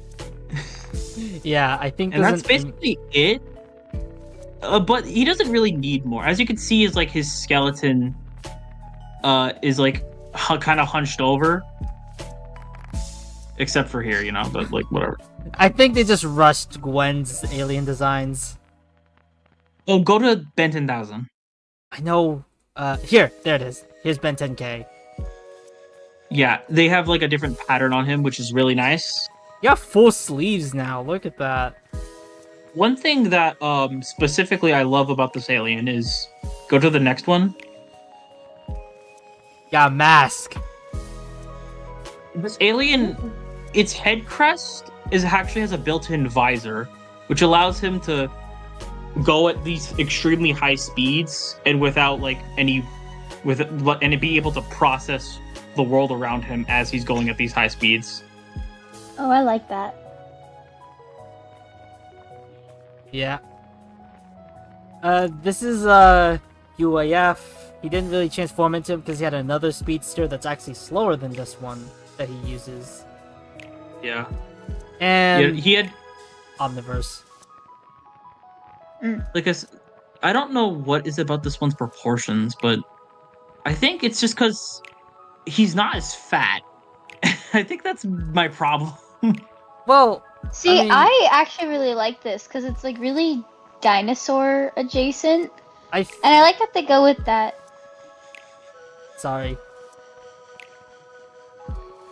Yeah, I think And there's that's an- basically it. But he doesn't really need more. As you can see, is like his skeleton is like kind of hunched over. Except for here, but like whatever. I think they just rushed Gwen's alien designs. Oh, go to Ben 10,000. I know. Here, there it is. Here's Ben 10K. Yeah, they have like a different pattern on him, which is really nice. You got full sleeves now. Look at that. One thing that specifically I love about this alien is go to the next one. Got a mask. This alien, its head crest actually has a built-in visor, which allows him to go at these extremely high speeds and without like and be able to process the world around him as he's going at these high speeds. Oh, I like that. Yeah. This is UAF. he didn't really transform into him because he had another speedster that's actually slower than this one that he uses. Yeah. And He had Omniverse. I don't know what is about this one's proportions, but I think it's just because he's not as fat. I think that's my problem. Well, See, mean, I actually really like this because it's like really dinosaur adjacent, I and I like that they go with that. sorry.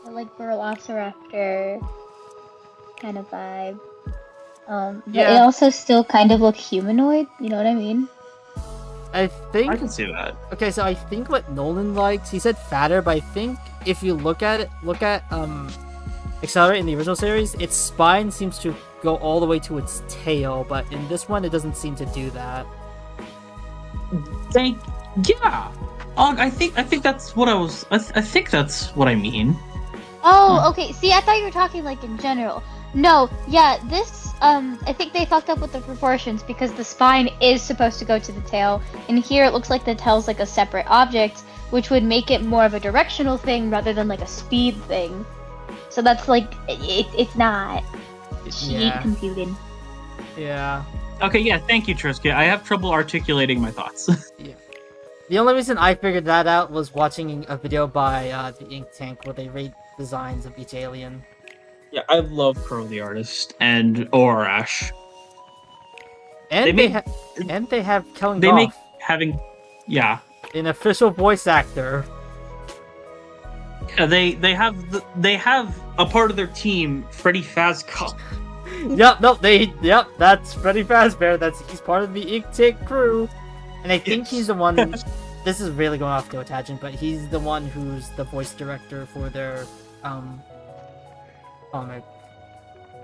I like Velociraptor kind of vibe. But Yeah. it also still kind of look humanoid. You know what I mean? I think. I can see that. Okay, so I think what Nolan likes, he said fatter, but I think if you look at Accelerate in the original series, its spine seems to go all the way to its tail, but in this one, it doesn't seem to do that. Yeah. I think that's what I was. I think that's what I mean. Oh, okay. See, I thought you were talking like in general. No, yeah, this, I think they fucked up with the proportions because the spine is supposed to go to the tail, and here it looks like the tail's like a separate object, which would make it more of a directional thing rather than like a speed thing. So that's like, it's not. She ain't computing. Yeah. Okay, yeah, thank you, Triska. I have trouble articulating my thoughts. Yeah. The only reason I figured that out was watching a video by the Ink Tank where they rate designs of each alien. Yeah, I love Crow the Artist and Orash. And they have Kellen They Goff, make having, yeah. an official voice actor. Yeah, they have a part of their team, Freddy Fazcon. Yep, that's Freddy Fazbear. He's part of the Ink Tank crew. And I think he's the one, this is really going off to a tangent, but he's the one who's the voice director for their, comic.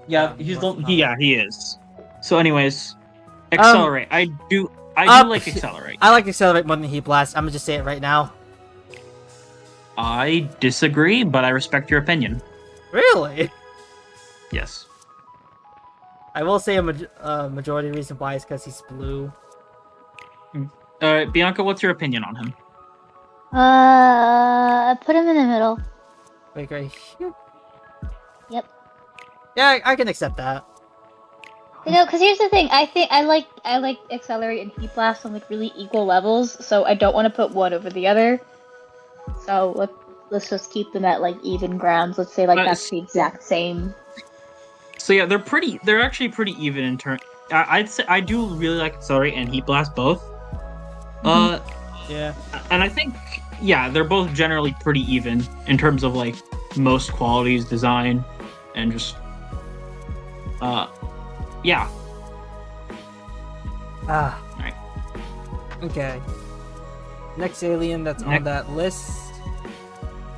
Yeah, he is. So anyways, Accelerate. I do like Accelerate. I like Accelerate more than Heat Blast. I'm gonna just say it right now. I disagree, but I respect your opinion. Really? Yes. I will say a majority reason why is because he's blue. Bianca, what's your opinion on him? Put him in the middle. Wait, right here? Yep. Yeah, I can accept that. You know, because here's the thing. I think I like Accelerate and Heat Blast on like really equal levels, so I don't want to put one over the other. So let's just keep them at like even grounds. Let's say like that's the exact same. So yeah, they're actually pretty even in turn. I'd say I do really like Accelerate and Heat Blast both. Yeah. And I think they're both generally pretty even in terms of like most qualities, design, and just yeah. Alright. Okay. Next alien that's on that list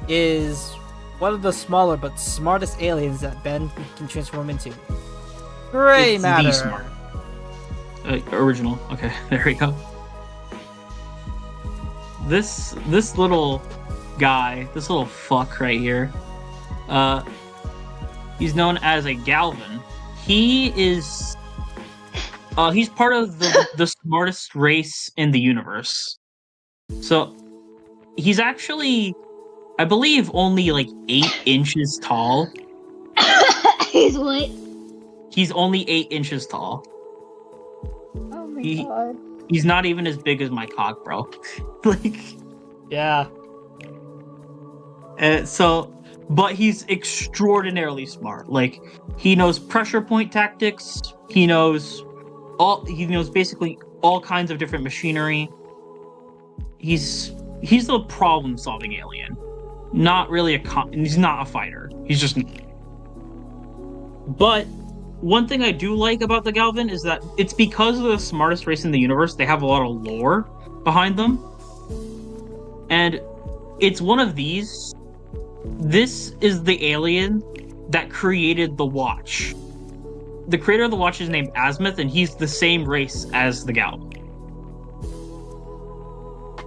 is one of the smaller but smartest aliens that Ben can transform into. Gray Matter. The smart. Original. Okay, there we go. This little guy, this little fuck right here, he's known as a Galvin. He is he's part of the smartest race in the universe. So he's actually, I believe, only like 8 inches tall. He's what? He's only 8 inches tall. Oh my god. He's not even as big as my cock, bro. Like, yeah. But he's extraordinarily smart. Like, he knows pressure point tactics. He knows basically all kinds of different machinery. He's the problem-solving alien. Not really he's not a fighter. He's just. But one thing I do like about the Galvin is that it's because of the smartest race in the universe, they have a lot of lore behind them. And it's one of these. This is the alien that created the watch. The creator of the watch is named Azimuth, and he's the same race as the Galvin.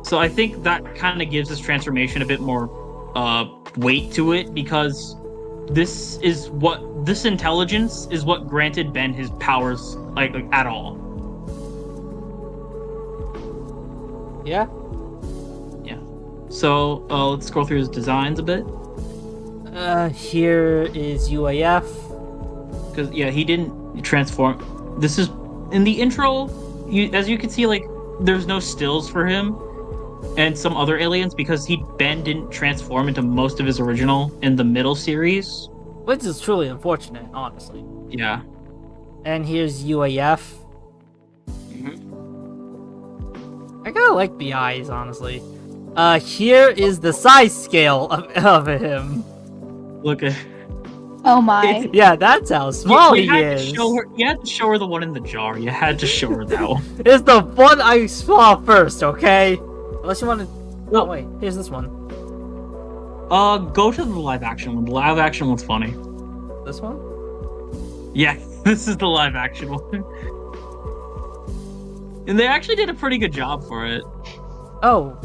So I think that kind of gives this transformation a bit more weight to it, because this intelligence is what granted Ben his powers like at all. Yeah. So let's scroll through his designs a bit. Here is UAF. Because yeah, he didn't transform. This is in the intro. As you can see, like there's no stills for him and some other aliens because Ben didn't transform into most of his original in the middle series. Which is truly unfortunate, honestly. Yeah. And here's UAF. Mm-hmm. I kinda like the eyes, honestly. Here is the size scale of him. Look at. Oh my. Yeah, that's how small you he had is. To show her, you had to show her the one in the jar. You had to show her that one. It's the one I saw first, okay? Unless you want to... Oh, wait. Here's this one. Go to the live action one. The live action one's funny. This one? Yeah, this is the live action one. And they actually did a pretty good job for it. Oh,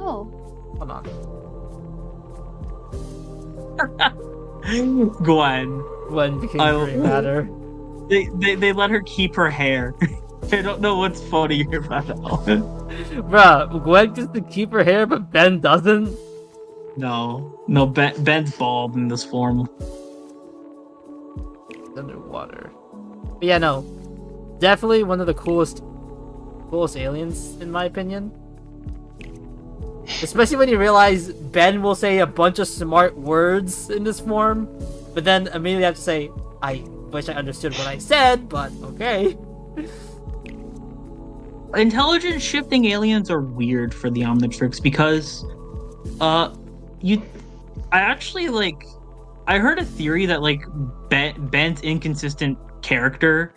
Oh. hold on. Gwen. When became I- gray matter. They let her keep her hair. I don't know what's funny about that one. Bruh, Gwen gets to keep her hair, but Ben doesn't? No, Ben's bald in this form. Underwater. But yeah, no. Definitely one of the coolest aliens, in my opinion. Especially when you realize Ben will say a bunch of smart words in this form, but then immediately have to say, I wish I understood what I said, but okay. Intelligence shifting aliens are weird for the Omnitrix because, I heard a theory that like Ben's inconsistent character,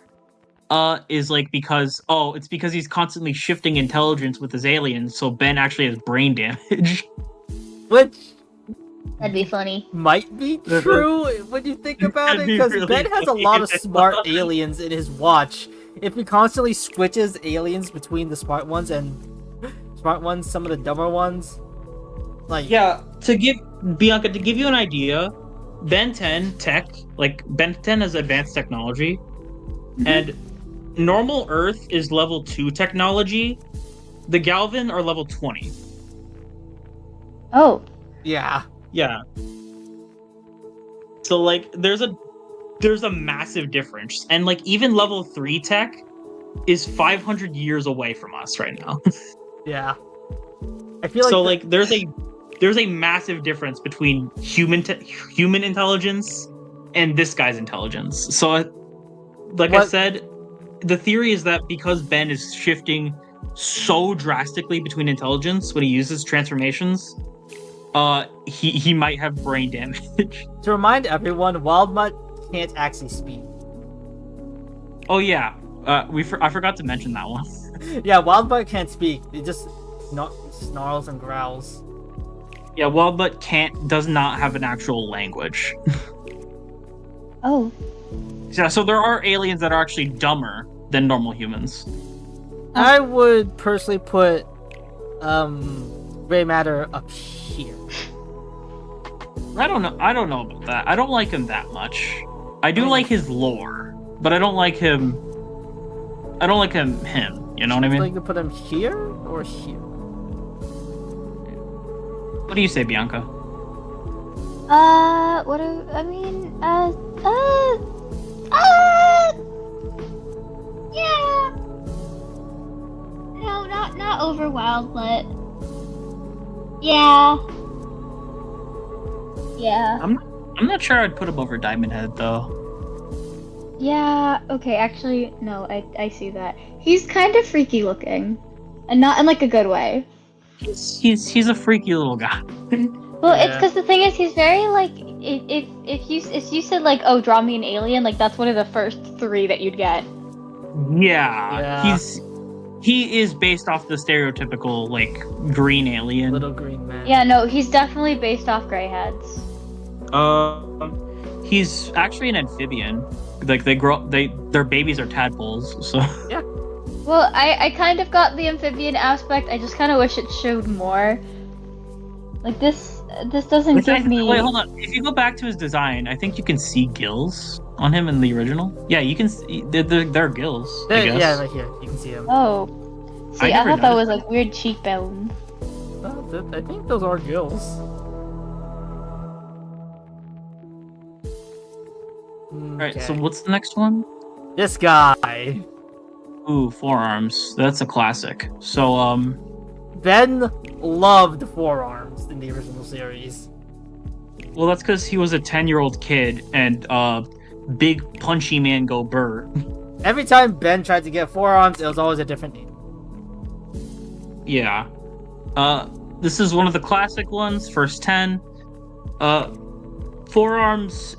is like because it's because he's constantly shifting intelligence with his aliens, so Ben actually has brain damage. Which That'd be funny. might be true when you think about it, That'd be because really Ben has a funny. lot of smart aliens in his watch. If he constantly switches aliens between the smart ones and some of the dumber ones, like Yeah, to give you an idea, Ben 10 tech, like Ben 10 has advanced technology, and normal Earth is level 2 technology. The Galvin are level 20. Oh. yeah. Yeah. So like there's a massive difference. And like even level 3 tech is 500 years away from us right now. Yeah. I feel like So like there's a massive difference between human intelligence and this guy's intelligence. So like I said, the theory is that because Ben is shifting so drastically between intelligence when he uses transformations, he might have brain damage. to remind everyone, Wildmutt can't actually speak. Oh yeah, I forgot to mention that one. Yeah, Wildmutt can't speak. It just snarls and growls. Yeah, Wildbutt does not have an actual language. Oh. Yeah, so there are aliens that are actually dumber than normal humans. I would personally put gray matter up here. I don't know about that. I don't like him that much. I do like his lore, but I don't like him. You know what I mean? Like to put him here or here? What do you say, Bianca? Yeah. No, not over Wildlet. Yeah. Yeah. I'm not sure I'd put him over Diamond Head though. Yeah, okay, actually, no, I see that. He's kind of freaky looking. And not in like a good way. He's a freaky little guy. Well, it's because the thing is, he's very like, if you said like, oh, draw me an alien, like that's one of the first 3 that you'd get. Yeah. He is based off the stereotypical like green alien. Little green man. Yeah, no, he's definitely based off gray heads. He's actually an amphibian. Like their babies are tadpoles. So Yeah. Well, I kind of got the amphibian aspect. I just kind of wish it showed more. Like this doesn't give me. Wait, hold on. If you go back to his design, I think you can see gills on him in the original. Yeah, you can see they're gills. I guess. Yeah, right here. You can see him. Oh, see, I never thought that was noticed like weird cheekbones. outfit. I think those are gills. Alright, so what's the next one? This guy. Ooh, forearms. That's a classic. So, Ben loved forearms in the original series. well, that's because he was a 10-year-old kid and, big punchy man go burr. Every time Ben tried to get forearms, it was always a different name. Yeah. This is one of the classic ones, first 10. Forearms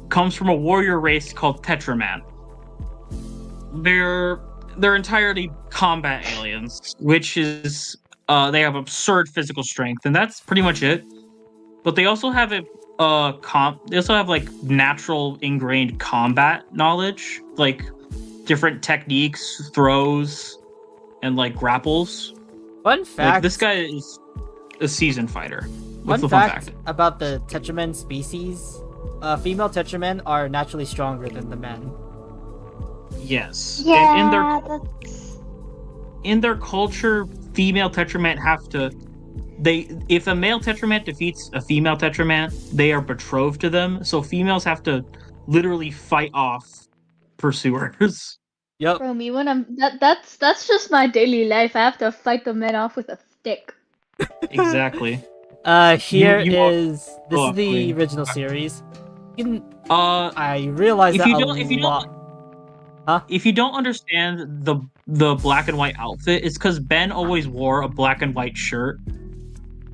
comes from a warrior race called Tetraman. They're entirely combat aliens, which is they have absurd physical strength, and that's pretty much it. But they also have they also have like natural ingrained combat knowledge, like different techniques, throws, and like grapples. Fun fact. Like, this guy is a seasoned fighter. What's Fun the fact about the Tetramen species: female Tetramen are naturally stronger than the men. Yes. Yeah, And in their culture, female Tetramen have to. If a male Tetraman defeats a female Tetraman, they are betrothed to them. So females have to literally fight off pursuers. Yep. Bro, me when that's just my daily life. I have to fight the men off with a stick. Exactly. Here You is this oh, is the queen. original series. Uh, I realize if that you a don't, if you lot. don't, if you don't understand the black and white outfit, it's because Ben always wore a black and white shirt,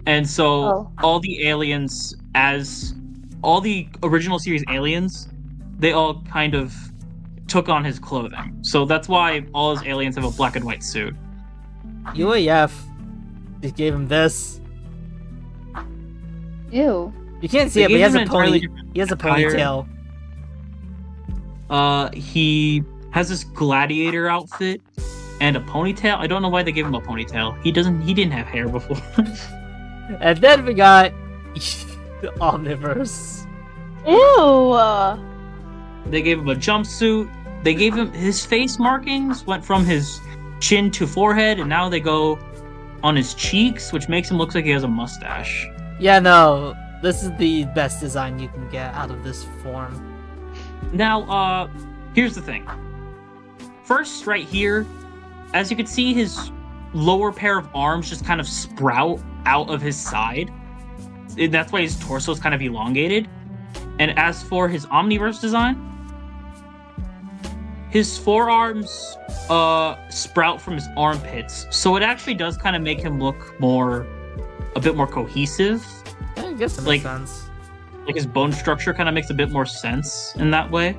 and so all the aliens, all the original series aliens, they all kind of took on his clothing. So that's why all his aliens have a black and white suit. UAF just gave him this. Ew. You can't see They it, but he gave has him a an entirely pony. different He has a attire. ponytail. He has this gladiator outfit and a ponytail. I don't know why they gave him a ponytail. He didn't have hair before. And then we got the Omniverse. Ew. They gave him a jumpsuit. They gave him his face markings went from his chin to forehead, and now they go on his cheeks, which makes him look like he has a mustache. Yeah, no, this is the best design you can get out of this form. Now, here's the thing. First, right here, as you can see, his lower pair of arms just kind of sprout out of his side. That's why his torso is kind of elongated. And as for his Omniverse design, his forearms sprout from his armpits, so it actually does kind of make him look a bit more cohesive. I guess that makes sense. Like his bone structure kind of makes a bit more sense in that way.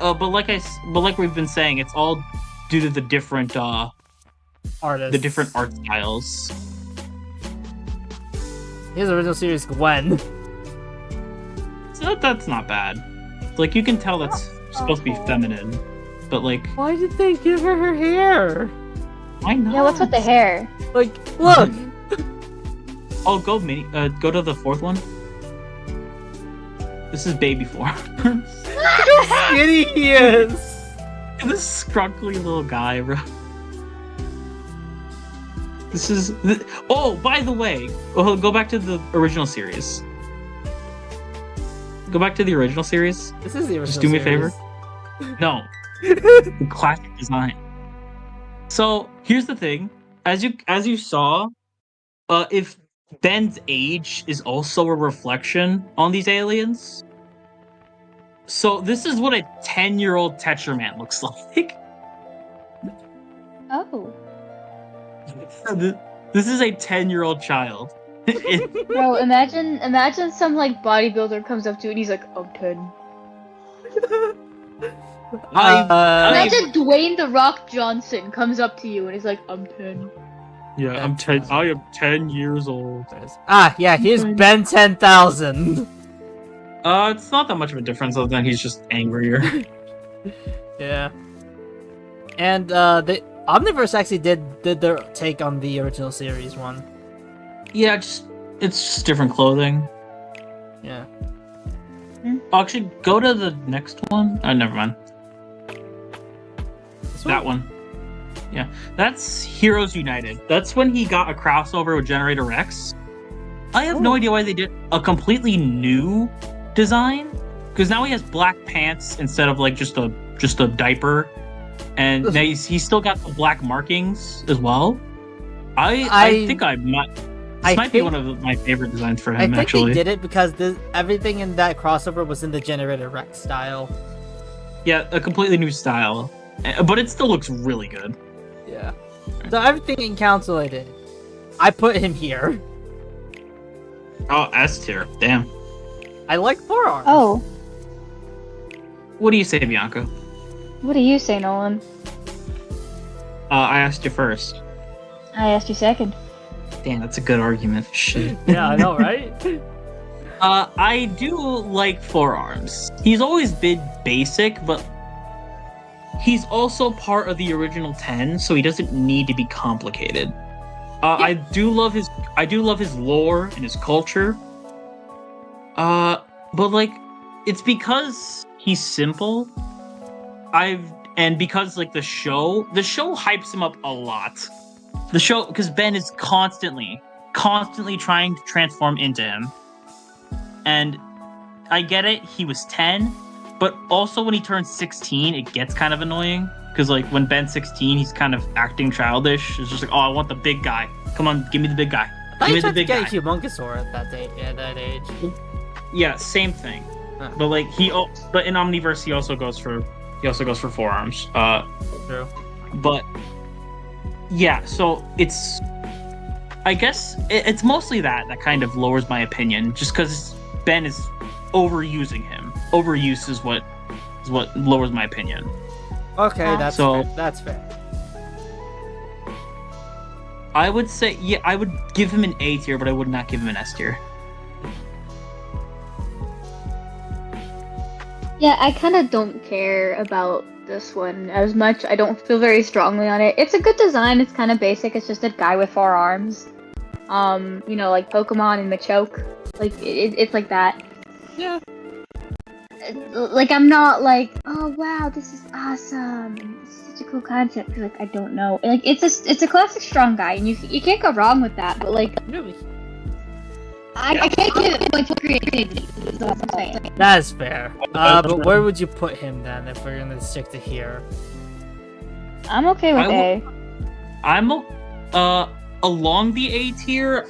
But like we've been saying, it's all due to the different Artists. the different art styles. Here's the original series Gwen. So that's not bad. Like, you can tell that's supposed to be feminine, but like, Why did they give her her hair? why not? Yeah, what's with the hair? Like, look! Oh, go to the fourth one. This is baby form. How skinny he is! This scrunkly little guy, bro. Oh, by the way, go back to the original series. Go back to the original series. This is the original Just do me a series. favor. No. The classic design. So here's the thing. As you saw, if Ben's age is also a reflection on these aliens. So this is what a 10-year-old Tetraman looks like. Oh. This is a 10-year-old child. Bro, imagine some like bodybuilder comes up to you and he's like, I'm 10. Imagine Dwayne The Rock Johnson comes up to you and he's like, I'm 10. Yeah, I'm 10. I am 10 years old. Yeah, here's Ben 10,000. It's not that much of a difference other than he's just angrier. Yeah. And the Omniverse actually did their take on the original series one. Yeah, it's just different clothing. Yeah. Actually, go to the next one. Oh, never mind. This That one. Yeah, that's Heroes United. That's when he got a crossover with Generator Rex. I have no idea why they did a completely new design, because now he has black pants instead of like just a diaper, and now he's still got the black markings as well. I think this might be one of my favorite designs for him. I think actually, they did it because everything in that crossover was in the Generator Rex style. Yeah, a completely new style, but it still looks really good. Yeah. So everything encapsulated, I put him here. Oh, S tier. Damn. I like forearms. Oh, What do you say, Bianca? what do you say, Nolan? I asked you first. I asked you second. Damn, that's a good argument. Shit. Yeah, I know, right? I do like forearms. He's always been basic, but he's also part of the original 10, so he doesn't need to be complicated. I do love his lore and his culture. But like, it's because he's simple. Because like the show hypes him up a lot. The show, because Ben is constantly trying to transform into him. And I get it, he was 10, but also when he turns 16, it gets kind of annoying. Because like when Ben's 16, he's kind of acting childish. It's just like, oh, I want the big guy. Come on, give me the big guy. I Give me thought the you tried big to get guy. a Humongousaur at that age. Yeah, same thing. Huh. But like but in Omniverse he also goes for forearms. True. But yeah, so I guess it's mostly that kind of lowers my opinion, just because Ben is overusing him. Overuse is what lowers my opinion. Okay, that's So- fair. That's fair. I would say, yeah, I would give him an A tier, but I would not give him an S tier. Yeah, I kind of don't care about this one as much. I don't feel very strongly on it. It's a good design. It's kind of basic. It's just a guy with 4 arms. Like Pokemon and Machoke. Like it's like that. Yeah. Like I'm not like, oh wow, this is awesome. This is such a cool concept. 'Cause, like I don't know. Like it's a classic strong guy, and you can't go wrong with that. But like Really? I can't give it points for creativity. Is what I'm saying. That is fair. But where would you put him then if we're gonna stick to here? I'm okay with A. I'm along the A tier.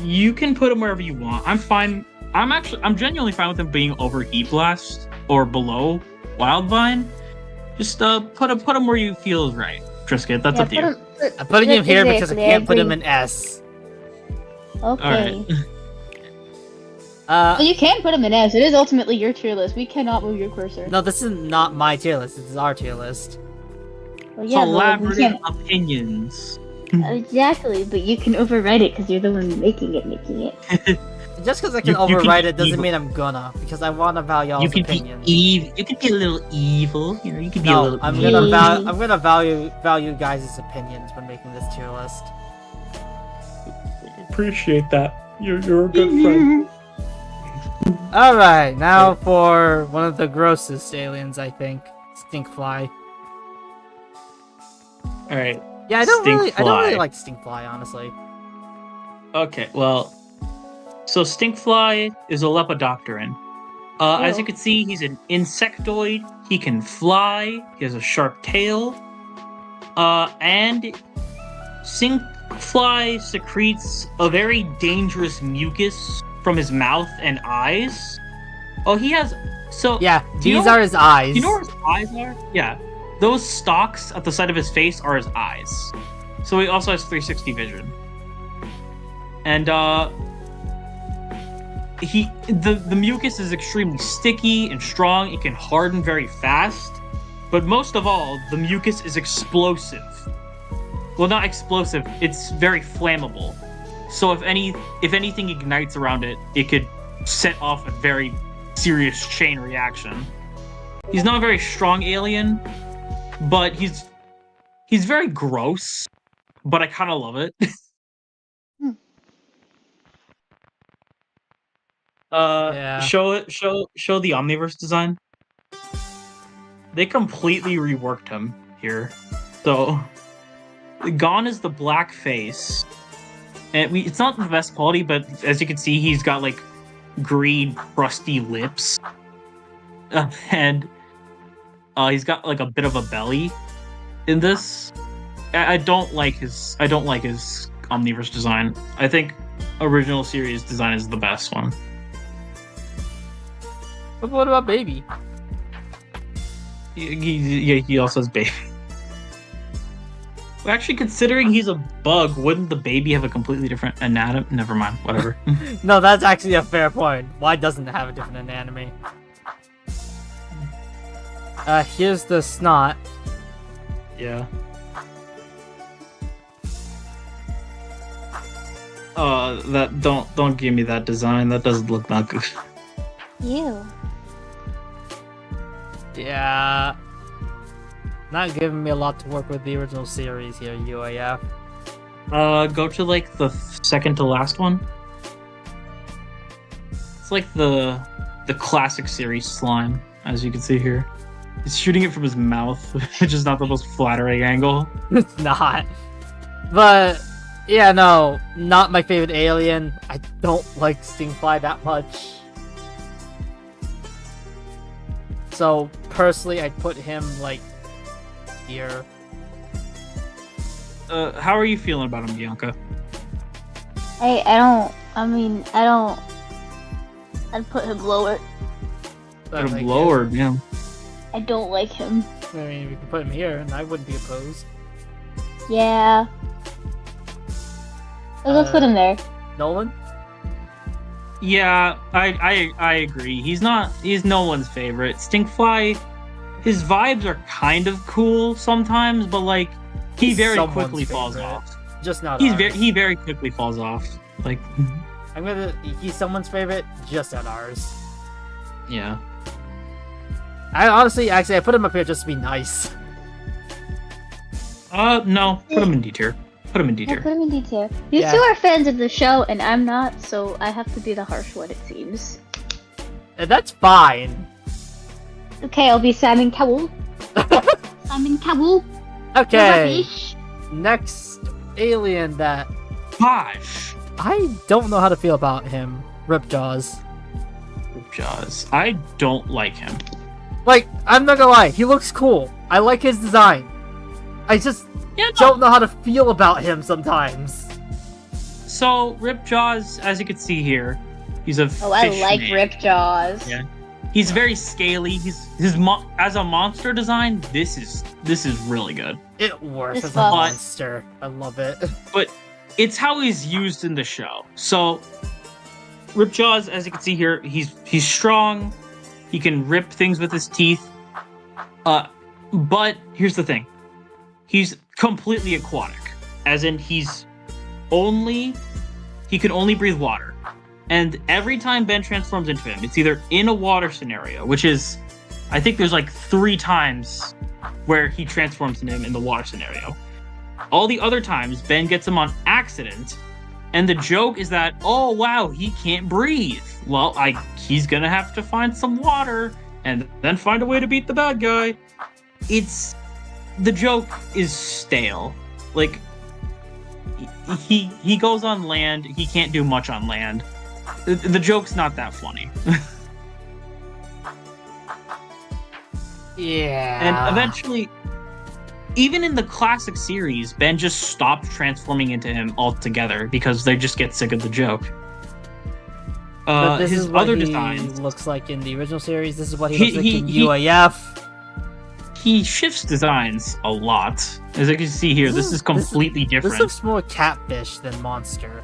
You can put him wherever you want. I'm fine. I'm genuinely fine with him being over Heat Blast or below Wildvine. Just put him where you feel is right. Trisket, that's up to you. I'm putting him here because I Exactly, can't put him agree. in S. Okay. Alright. Well, you can put him in S. It is ultimately your tier list. We cannot move your cursor. No, this is not my tier list. This is our tier list. Well, yeah, but we Collaborative can't. opinions. Exactly, but you can overwrite it because you're the one making it. Just because I can You can overwrite be it doesn't evil. mean I'm gonna, because I want to value y'all's You can opinions. be evil. You can be a little evil. You know, you can be a No, little. I'm evil. gonna value guys' opinions when making this tier list. Appreciate that. You're a good friend. All right, now for one of the grossest aliens, I think, Stinkfly. All right. Yeah, I don't really Stinkfly. like Stinkfly, honestly. Okay. Well, so Stinkfly is a Lepidopteran. As you can see, he's an insectoid. He can fly. He has a sharp tail. And Stinkfly secretes a very dangerous mucus from his mouth and eyes. Oh, he has. So Yeah, Do you these know- are his eyes. you know where his eyes are? Yeah. Those stalks at the side of his face are his eyes. So he also has 360 vision. And the mucus is extremely sticky and strong. It can harden very fast. But most of all, the mucus is explosive. Well, not explosive, it's very flammable. So if anything ignites around it, it could set off a very serious chain reaction. He's not a very strong alien, but he's very gross, but I kind of love it. Yeah. Show the Omniverse design. They completely reworked him here. So gone is the black face, and it's not the best quality, but as you can see, he's got like green crusty lips, and he's got like a bit of a belly in this. I don't like his Omniverse design. I think original series design is the best one. But what about Baby? He also has Baby. Well, actually, considering he's a bug, wouldn't the baby have a completely different anatomy? Never mind, whatever. No, that's actually a fair point. Why doesn't it have a different anatomy? Here's the snot. Yeah. That don't give me that design. That doesn't look that good. Ew. Yeah. Not giving me a lot to work with the original series here, UAF. Go to like the second to last one. It's like the classic series slime, as you can see here. He's shooting it from his mouth, which is not the most flattering angle. It's not. But yeah, no, not my favorite alien. I don't like Stingfly that much. So personally, I'd put him like here. How are you feeling about him, Bianca? I don't. I'd put him lower. Put him lower, yeah. I don't like him. I mean, we could put him here, and I wouldn't be opposed. Yeah. Let's put him there. Nolan? Yeah, I agree. He's no one's favorite. Stinkfly, his vibes are kind of cool sometimes, but like he very quickly falls off. Just not. He very quickly falls off. Like he's someone's favorite, just not ours. Yeah. Actually, I put him up here just to be nice. No, put him in D tier. Put him in D tier. Put him in D tier. You two are fans of the show, and I'm not, so I have to be the harsh one, it seems. That's fine. Okay, I'll be Simon Cowell. Simon Cowell. Okay. Next alien that... Gosh. I don't know how to feel about him. Ripjaws. Ripjaws. I don't like him. Like, I'm not gonna lie, he looks cool. I like his design. I just don't know how to feel about him sometimes. So, Ripjaws, as you can see here, he's a fish I like man. Ripjaws. Yeah. He's very scaly. As a monster design, this is really good. It works as a fun. monster. I love it. But it's how he's used in the show. So, Ripjaws, as you can see here, he's strong. He can rip things with his teeth. But here's the thing. He's completely aquatic. As in, he can only breathe water. And every time Ben transforms into him, it's either in a water scenario, which is, I think there's like 3 times where he transforms into him in the water scenario. All the other times, Ben gets him on accident. And the joke is that, oh wow, he can't breathe. Well, he's gonna have to find some water and then find a way to beat the bad guy. The joke is stale. Like, he goes on land, he can't do much on land. The joke's not that funny. Yeah. And eventually, even in the classic series, Ben just stopped transforming into him altogether because they just get sick of the joke. But this his is what other he designs looks like in the original series. This is what he looks like in UAF. He shifts designs a lot. As you can see here, this is completely different. This looks more catfish than monster.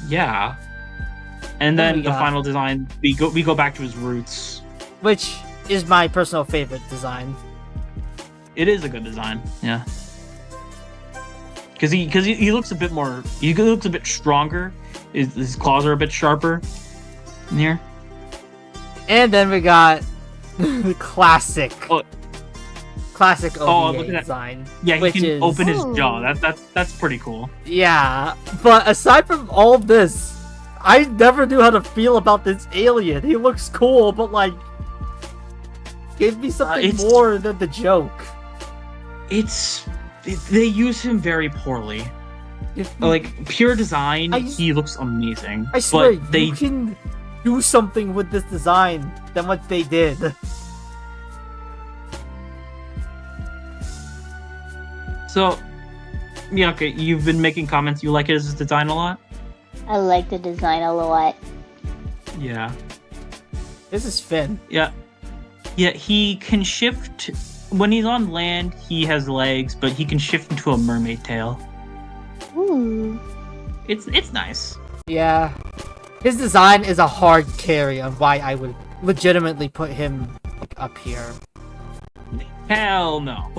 Yeah. And then the final design, we go back to his roots. Which is my personal favorite design. It is a good design, yeah. Because he looks a bit more. He looks a bit stronger. His claws are a bit sharper in here. And then we got the classic OVA design. Yeah, he can open his jaw. That's pretty cool. Yeah, but aside from all of this, I never knew how to feel about this alien. He looks cool, but like, give me something more than the joke. It's they use him very poorly. Like pure design, he looks amazing. I swear, but they you can do something with this design than what they did. So, Bianca, you've been making comments. You like his design a lot? I like the design a lot. Yeah. This is Finn. Yeah. Yeah, he can shift. When he's on land, he has legs, but he can shift into a mermaid tail. Ooh. It's nice. Yeah. His design is a hard carry on why I would legitimately put him up here. Hell no.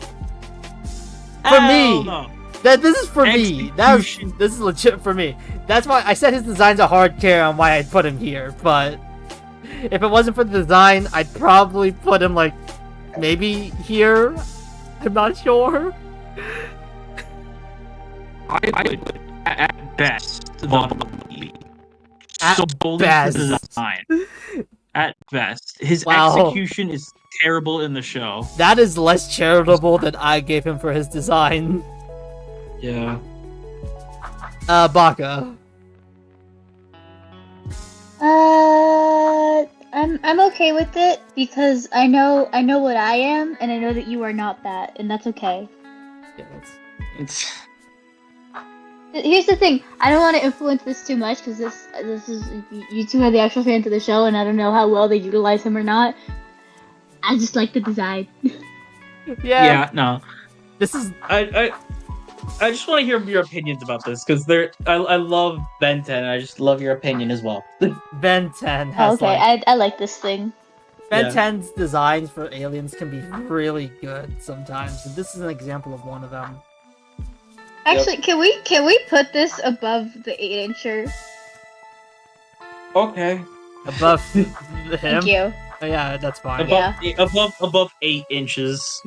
For me! No. This is for me. This is legit for me. That's why I said his design's a hard carry on why I'd put him here, but if it wasn't for the design, I'd probably put him like maybe here. I'm not sure. I would at best At solely best. for the design. At best, his Wow. execution is terrible in the show. That is less charitable than I gave him for his design. Yeah. Baka. I'm okay with it because I know what I am, and I know that you are not that, and that's okay. Yeah, It's Here's the thing: I don't want to influence this too much because this is you two are the actual fans of the show, and I don't know how well they utilize him or not. I just like the design. yeah. No. This is I just want to hear your opinions about this because I love Ben 10. I just love your opinion as well. Ben 10 has Okay, like I like this thing. Ben Yeah. 10's designs for aliens can be really good sometimes, and this is an example of one of them. Actually, can we put this above the 8-incher? Okay. Above him. Thank you. Oh, yeah, that's fine. Above 8 inches.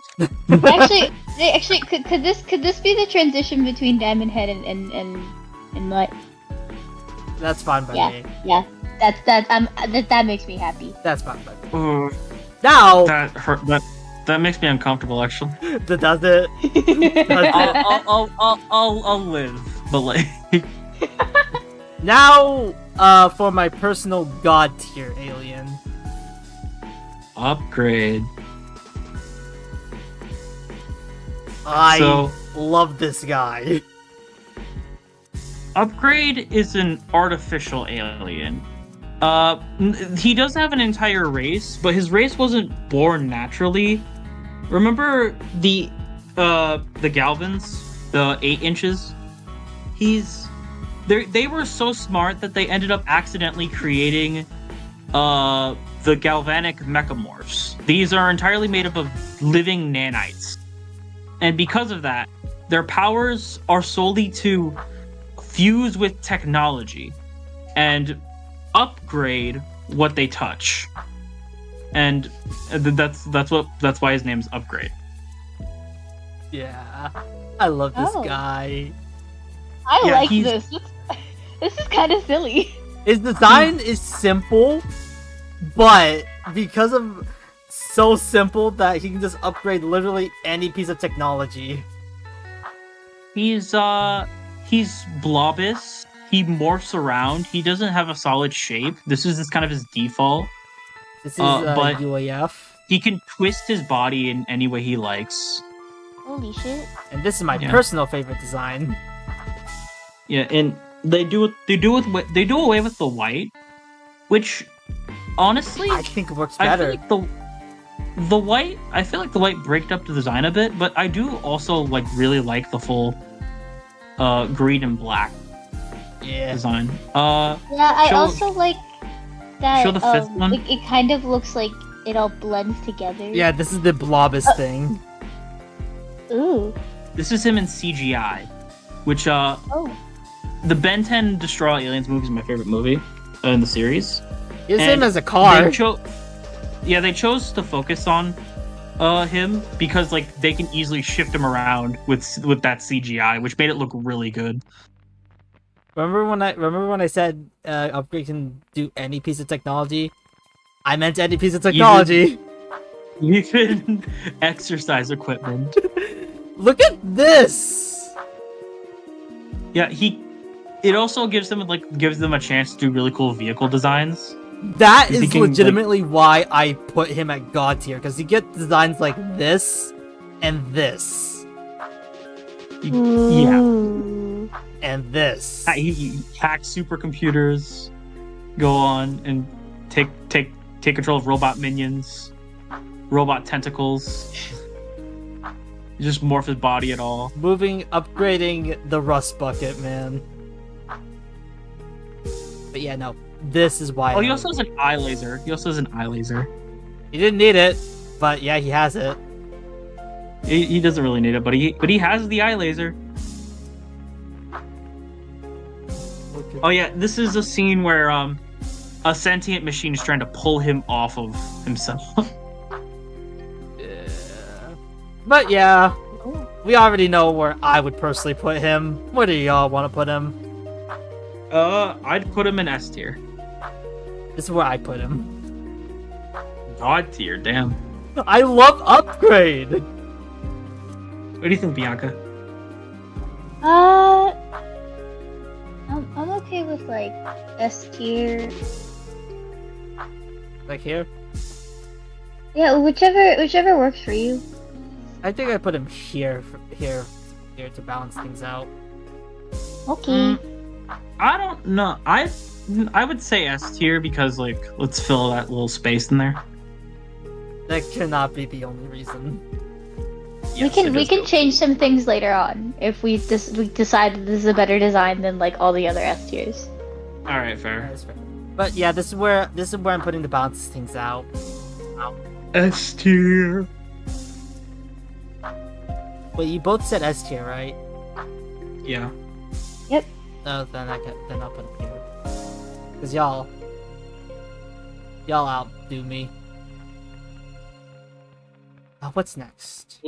Actually, could this be the transition between Diamond Head and Mutt? That's fine by Yeah. me. Yeah, that makes me happy. That's fine by me. Ooh, Now, that hurt. That makes me uncomfortable. Actually, does it? I'll live, but like. Now, for my personal god tier alien. Upgrade. I So- love this guy. Upgrade is an artificial alien. He does have an entire race, but his race wasn't born naturally. Remember the Galvins, the 8 inches? They were so smart that they ended up accidentally creating the galvanic mechamorphs. These are entirely made up of living nanites. And because of that, their powers are solely to fuse with technology and upgrade what they touch. And that's why his name's Upgrade. Yeah, I love this Oh. guy. I Yeah, like he's- this. This is kind of silly. His design is simple, but because of so simple that he can just upgrade literally any piece of technology. He's blobous. He morphs around. He doesn't have a solid shape. This is just kind of his default. This is But- UAF, He can twist his body in any way he likes. Holy shit. and this is my Yeah. personal favorite design. Yeah, and they do away with the white, which honestly I think it works I feel better. like the white. I feel like the white breaked up the design a bit, but I do also like really like the full green and black Yeah. design. Yeah, I Show- also like that. show the fifth one. It kind of looks like it all blends together. Yeah, this is the blobest thing. Ooh. This is him in CGI, which Oh. the Ben 10 Destroy All Aliens movie is my favorite movie in the series. It's And him as a car. They chose to focus on him because like they can easily shift him around with that CGI, which made it look really good. Remember when I said Upgrade can do any piece of technology? I meant any piece of technology. Even exercise equipment. Look at this! Yeah, it also gives them a chance to do really cool vehicle designs. That You're is thinking, like- legitimately why I put him at God tier, because you get designs like this and this Yeah. Ooh. and this. He hacks supercomputers, go on and take control of robot minions, robot tentacles. Just morph his body at all. Upgrading the rust bucket, man. But yeah, no. This is why. Oh, he also has an eye laser. He didn't need it, but yeah, he has it. He doesn't really need it, but he has the eye laser. Oh yeah, this is a scene where a sentient machine is trying to pull him off of himself. But yeah, we already know where I would personally put him. Where do y'all want to put him? I'd put him in S tier. This is where I put him. God tier, damn. I love Upgrade! What do you think, Bianca? I'm okay with like S tier. Like here? Yeah, whichever works for you. I think I put him here to balance things out. Okay. I don't know. I would say S tier because let's fill that little space in there. That cannot be the only reason. Yes, we can change some things later on if we decide that this is a better design than like all the other S tiers. All right, fair. That is fair. But yeah, this is where I'm putting the balance things out. S tier. Wait, you both said S tier, right? Yeah. Oh, then I'll put him here. Cause y'all outdo me. What's next?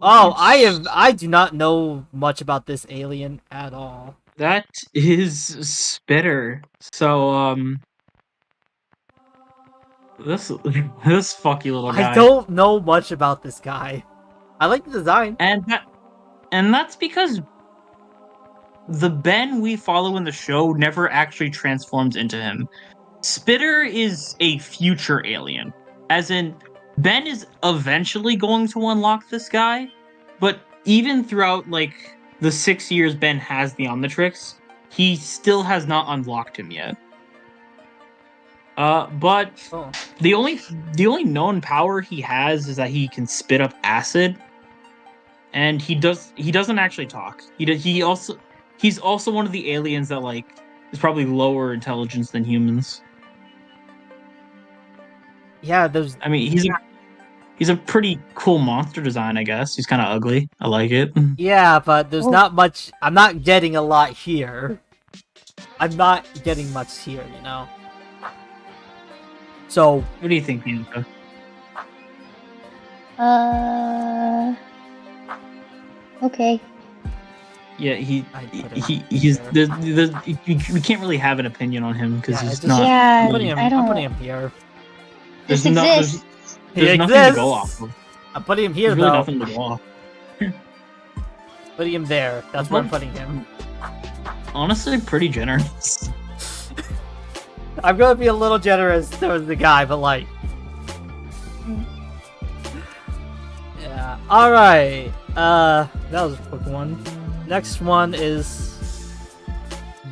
Oh, I do not know much about this alien at all. That is Spitter. So this fucky little guy. I don't know much about this guy. I like the design. And that's because the Ben we follow in the show never actually transforms into him. Spitter is a future alien. As in, Ben is eventually going to unlock this guy, but even throughout the 6 years Ben has the Omnitrix, he still has not unlocked him yet. But the only known power he has is that he can spit up acid, and he doesn't actually talk. He's also one of the aliens that is probably lower intelligence than humans. Yeah, I mean, he's a pretty cool monster design, I guess. He's kind of ugly. I like it. Yeah, but there's not much. I'm not getting a lot here. I'm not getting much here, you know. So, What do you think, Bianca? Okay. Yeah, we can't really have an opinion on him because Yeah, he's just- not. Yeah, I'm putting him. I I'm don't- putting him here. There's This no- exists. There's nothing to go off of. I'm putting him here There's really though. nothing to go off. Putting him there. That's where I'm putting him. Honestly, pretty generous. I'm gonna be a little generous towards the guy, but yeah. All right. That was a quick one. Next one is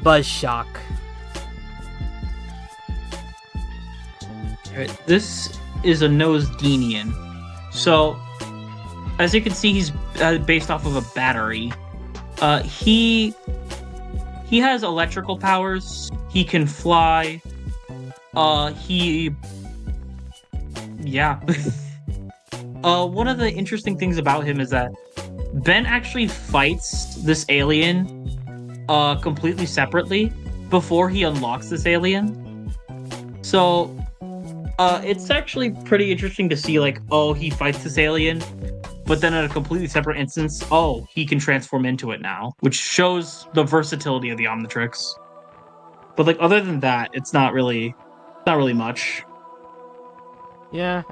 Buzzshock. Alright, this is a Nosegenian. So, as you can see, he's based off of a battery. He has electrical powers. He can fly. Yeah. One of the interesting things about him is that Ben actually fights this alien completely separately before he unlocks this alien. So it's actually pretty interesting to see he fights this alien, but then at a completely separate instance, he can transform into it now, which shows the versatility of the Omnitrix. But other than that, it's not really much. Yeah.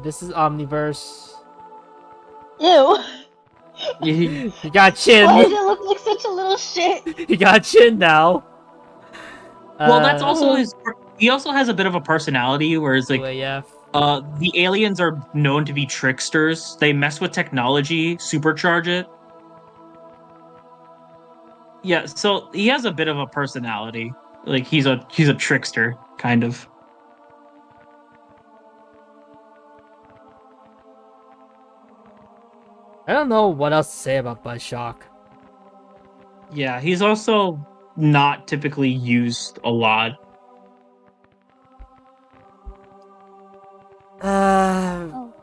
This is Omniverse. Ew. You got Why chin. does it look like such a little shit? You got chin now. Well, that's also his. He also has a bit of a personality, whereas like UAF. the aliens are known to be tricksters. They mess with technology, supercharge it. Yeah, so he has a bit of a personality. Like he's a trickster, kind of. I don't know what else to say about Buzzshock. Yeah, he's also not typically used a lot. Oh.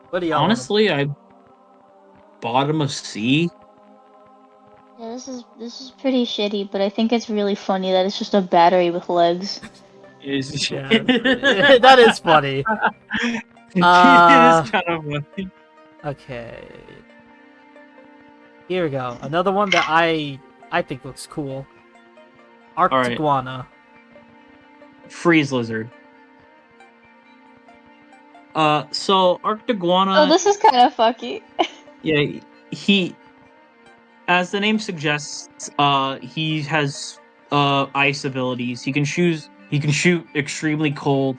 What do y'all Honestly, I bottom of C. Yeah, this is pretty shitty, but I think it's really funny that it's just a battery with legs. Is Yeah, that is funny. it is kind of funny. Okay. Here we go. Another one that I think looks cool. Arctiguana. Freeze lizard. So Arctiguana. Oh, this is kind of fucky. Yeah, he, as the name suggests, he has ice abilities. He can shoot extremely cold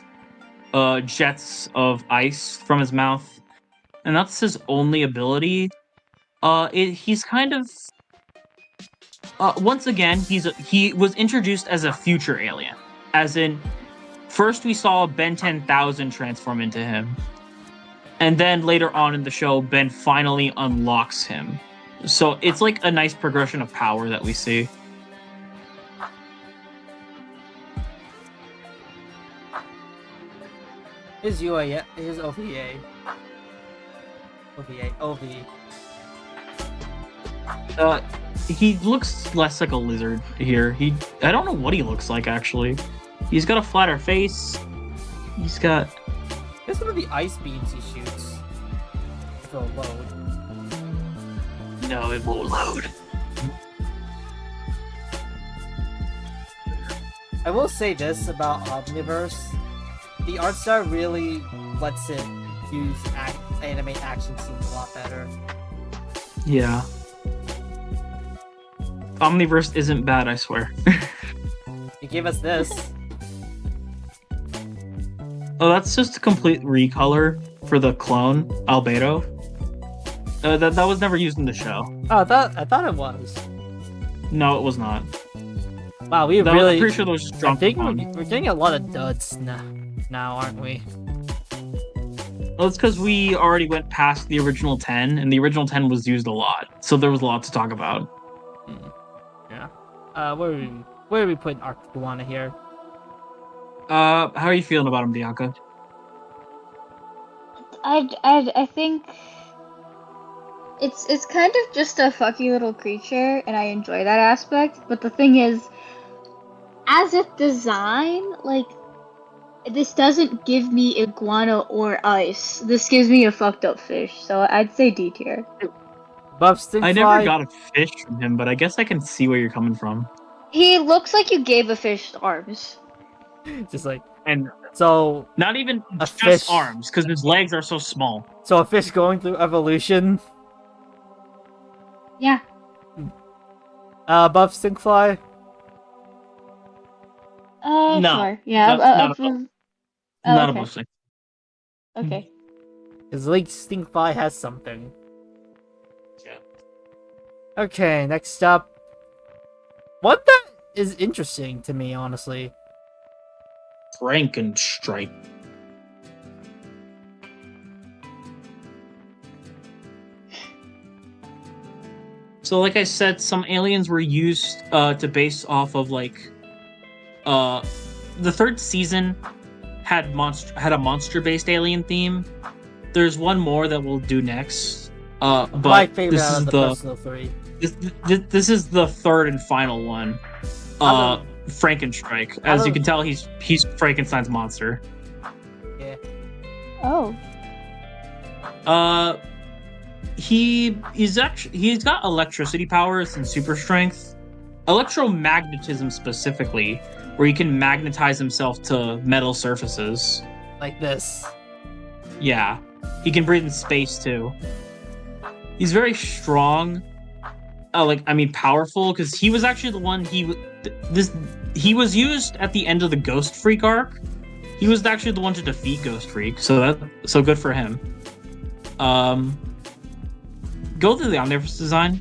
jets of ice from his mouth, and that's his only ability. He's kind of once again he was introduced as a future alien, as in first we saw Ben 10,000 transform into him. And then later on in the show, Ben finally unlocks him. So it's like a nice progression of power that we see. His UA, his OVA. OV. He looks less like a lizard here. I don't know what he looks like actually. He's got a flatter face. He's got. Guess one of the ice beams he shoots. If it'll load. No, it won't load. I will say this about Omniverse. The art style really lets it animate action scenes a lot better. Yeah. Omniverse isn't bad, I swear. You gave us this. Oh, that's just a complete recolor for the clone, Albedo. That was never used in the show. Oh, I thought it was. No, it was not. Wow, I'm pretty sure those just I dropped think on. we're getting a lot of duds now, aren't we? Well, it's because we already went past the original 10, and the original 10 was used a lot, so there was a lot to talk about. Yeah. Where are we putting Arctiguana here? How are you feeling about him, Bianca? I think it's kind of just a fucky little creature, and I enjoy that aspect. But the thing is, as a design, like, this doesn't give me iguana or ice. This gives me a fucked up fish. So I'd say D tier. Buff Stinkfly. I never got a fish from him, but I guess I can see where you're coming from. He looks like you gave a fish arms. Just like, And so not even a just fish. arms, because his legs are so small. So a fish going through evolution. Yeah. Buff Stinkfly. No. Sure. Yeah. Not oh, a okay. bushling. Okay. His Lake Stinkfly has something. Yeah. Okay, next up. What that is interesting to me, honestly. Frankenstrike. So, like I said, some aliens were used to base off of like, the third season had a monster-based alien theme. There's one more that we'll do next. But My favorite this out is of the personal three. This is the third and final one. Frankenstrike. As you can tell, he's Frankenstein's monster. Yeah. Oh. He's got electricity powers and super strength, electromagnetism specifically, where he can magnetize himself to metal surfaces. Like this. Yeah, he can breathe in space too. He's very strong. Powerful, because he was actually the one he was used at the end of the Ghost Freak arc. He was actually the one to defeat Ghost Freak, so good for him. Go through the Omniverse design.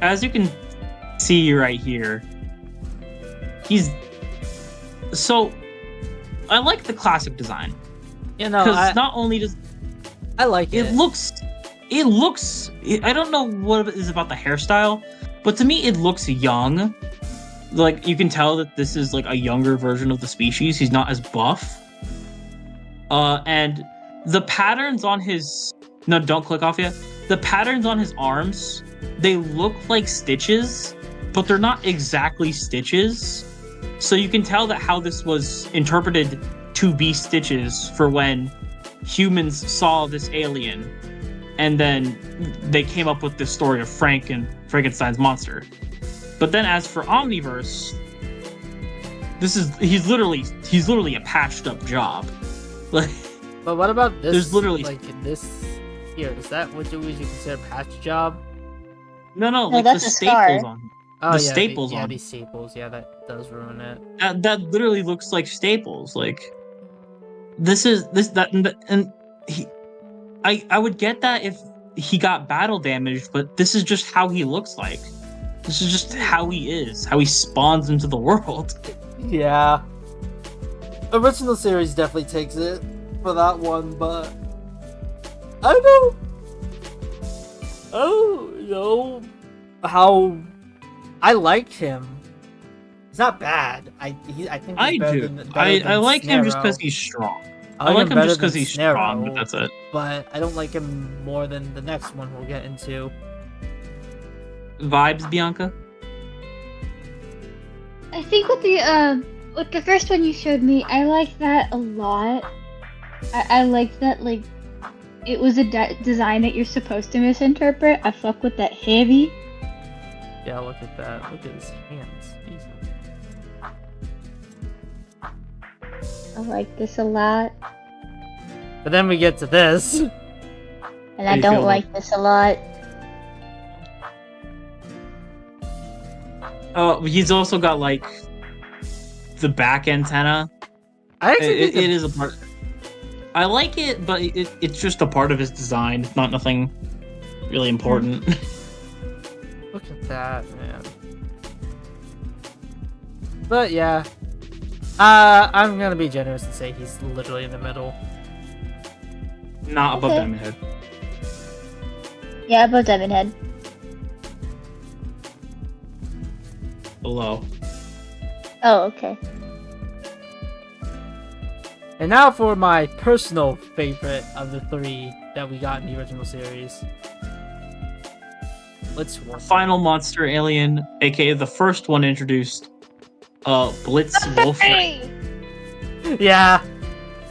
As you can see right here, I like the classic design. You know, because not only does I like it. It looks. I don't know what it is about the hairstyle, but to me, it looks young. Like, you can tell that this is like a younger version of the species. He's not as buff. And the patterns on his... No, don't click off yet. The patterns on his arms, they look like stitches, but they're not exactly stitches. So you can tell that how this was interpreted to be stitches for when humans saw this alien. And then they came up with this story of Frank and Frankenstein's monster. But then as for Omniverse, he's literally a patched up job. Like, but what about this? There's literally this here. Is that what would you consider a patch job? No, like the staples on. Oh, the staples on. these staples. Yeah, that does ruin it. That literally looks like staples. Like, I would get that if he got battle damaged, but this is just how he looks like. This is just how he is, how he spawns into the world. Yeah. Original series definitely takes it for that one, but I don't know how I liked him. He's not bad. I think I do. I like him just because he's strong. I like him just because he's strong, but that's it. But I don't like him more than the next one we'll get into. Vibes, Bianca? I think with the first one you showed me, I like that a lot. I like that, like, it was a design that you're supposed to misinterpret. I fuck with that heavy. Yeah, look at that. Look at his hands. Jesus. I like this a lot. But then we get to this. And I don't like this a lot. Oh, he's also got, like, the back antenna. It is a part. I like it, but it's just a part of his design. It's not nothing really important. Look at that, man. But yeah. I'm gonna be generous and say he's literally in the middle. Not above Diamond Head. Yeah, above Diamond Head. Below. Oh, okay. And now for my personal favorite of the three that we got in the original series. Let's work. Final monster alien, aka the first one introduced. Blitz Wolf. Yeah.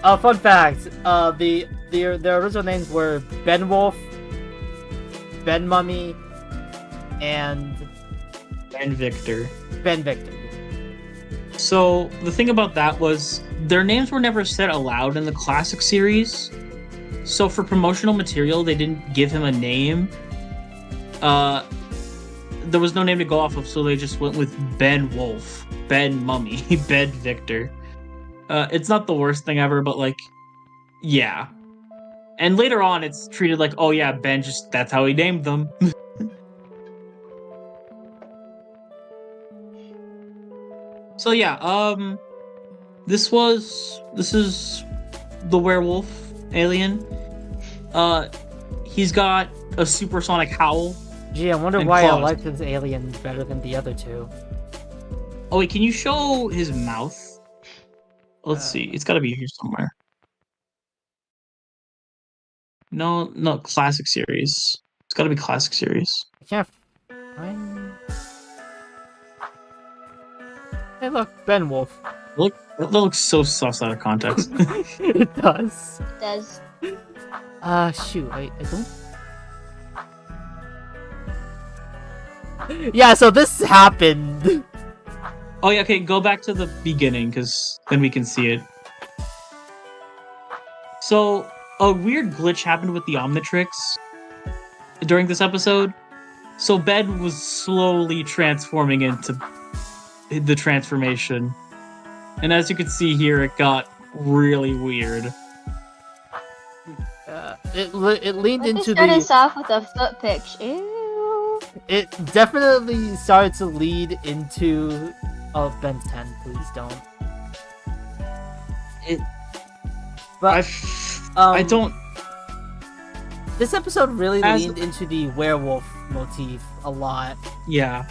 Fun fact. Their original names were Ben Wolf, Ben Mummy, and Ben Victor. Ben Victor. So the thing about that was their names were never said aloud in the classic series. So for promotional material, they didn't give him a name. There was no name to go off of, so they just went with Ben Wolf, Ben Mummy, Ben Victor. It's not the worst thing ever, but like, yeah. And later on, it's treated like, oh yeah, Ben that's how he named them. So yeah, this is the werewolf alien. He's got a supersonic howl. Gee, I wonder why I like this alien better than the other two. Oh wait, can you show his mouth? Let's see. It's got to be here somewhere. No, classic series. It's got to be classic series. I can't find... Hey, look, Ben Wolf. Look, that looks so sus out of context. It does. It does. Shoot, I don't... Yeah, so this happened. Oh yeah, okay, go back to the beginning, because then we can see it. So, a weird glitch happened with the Omnitrix. during this episode. So Ben was slowly transforming into the transformation. And as you can see here, it got really weird. It leaned Let me into start the. us off with a foot pitch. Ew. It definitely started to lead into. Oh, Ben's 10. Please don't. But I don't. This episode really As- leaned into the werewolf motif a lot. Yeah.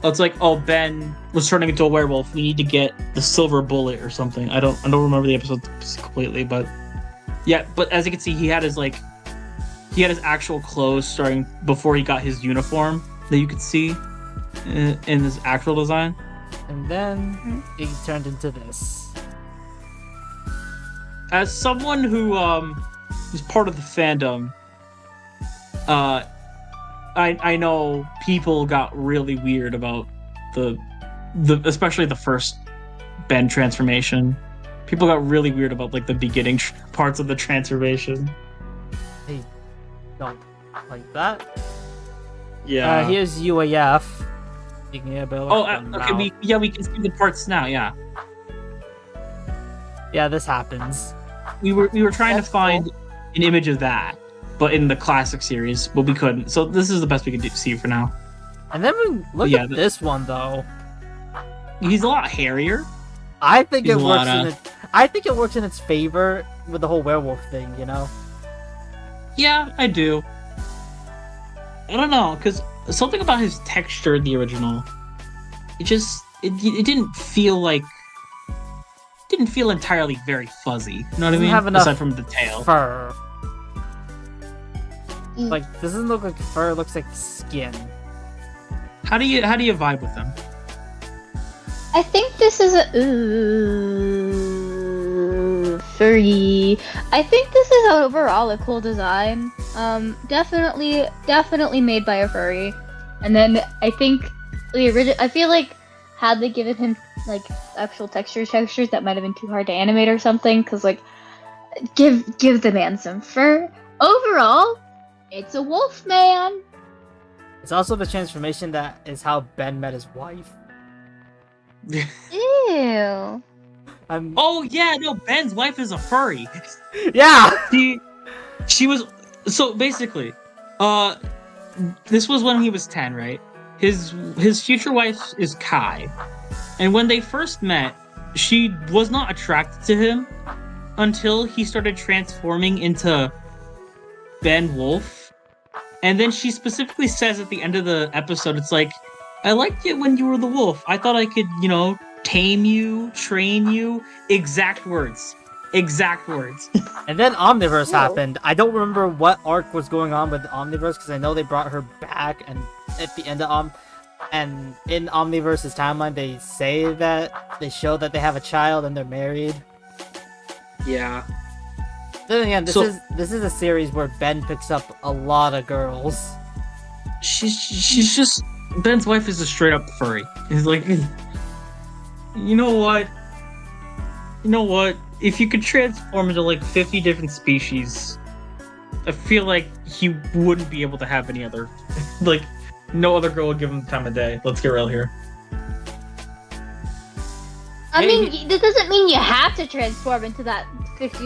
It's like, oh, Ben was turning into a werewolf. We need to get the silver bullet or something. I don't remember the episode completely, but yeah. But as you can see, he had his actual clothes starting before he got his uniform that you could see in his actual design. And then it turned into this. As someone who is part of the fandom, I know people got really weird about the especially the first Ben transformation. People got really weird about like the beginning parts of the transformation. I don't like that. Yeah. Here's UAF. You can hear Bill. Okay. We can see the parts now. Yeah. Yeah, this happens. We were trying That's to find cool. an image of that, but in the classic series, but we couldn't. So this is the best we could see for now. And then we look Yeah, at this one though. He's a lot hairier. I think He's it a works lot in it. I think it works in its favor with the whole werewolf thing. You know. Yeah, I do. I don't know, because something about his texture in the original, it didn't feel entirely very fuzzy. You know what I Doesn't mean? have enough Aside from the tail. Fur. Mm. Like doesn't look like fur. It looks like skin. How do you vibe with him? I think this is a furry. I think this is overall a cool design. Definitely made by a furry. And then I think the original. I feel like had they given him like actual textures that might have been too hard to animate or something. Cause like give the man some fur. Overall, it's a wolf man. It's also the transformation that is how Ben met his wife. Ew. Oh yeah, no, Ben's wife is a furry. Yeah. She was so basically, this was when he was 10, right? His future wife is Kai, and when they first met, she was not attracted to him until he started transforming into Ben Wolf, and then she specifically says at the end of the episode, it's like, I liked it when you were the wolf. I thought I could, tame you, train you. Exact words. And then Omniverse Whoa. happened. I don't remember what arc was going on with Omniverse because I know they brought her back, and at the end of and in Omniverse's timeline they say that they show that they have a child and they're married. Yeah. Then again, So- this is a series where Ben picks up a lot of girls. She's just Ben's wife is a straight up furry. He's like, you know what? If you could transform into like 50 different species, I feel like he wouldn't be able to have any other. Like, no other girl would give him the time of day. Let's get real here. I Hey, mean, this doesn't mean you have to transform into that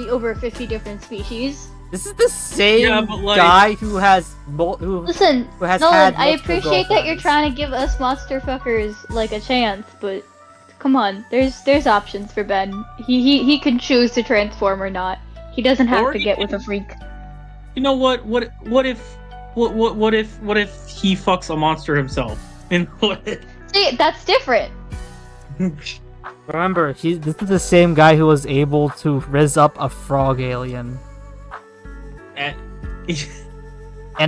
over 50 different species. This is the same Yeah, but, like- guy who has who Listen, has Nolan, had I multiple appreciate that you're girlfriends. trying to give us monster fuckers like a chance, but come on, there's options for Ben. He can choose to transform or not. He doesn't have Or to he get can- with a freak. You know what? What if he fucks a monster himself? And what? See, that's different. Remember, this is the same guy who was able to rizz up a frog alien and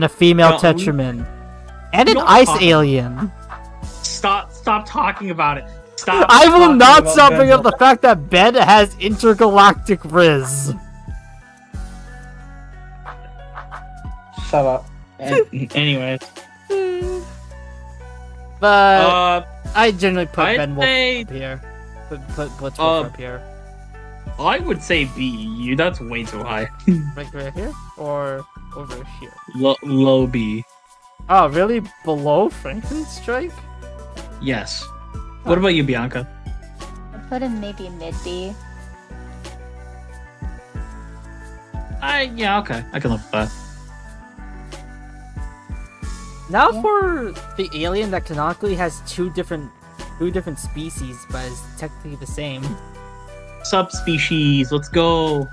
a female No, Tetraman and an don't ice talk- alien. Stop talking about it. Stop. I will talking not about stop Ben bringing up the fact that Ben has intergalactic riz. Shut up. Anyways, But I generally put I'd Ben Wolf say- up here. Put Blitzwolf up here. I would say B. That's way too high. Right here? Or over here? Low B. Oh, really? Below Franklin Strike? Yes. What about you, Bianca? I put him maybe mid B. Yeah, okay. I can live with that. Now Yeah. for the alien that canonically has two different species, but is technically the same. Subspecies, let's go.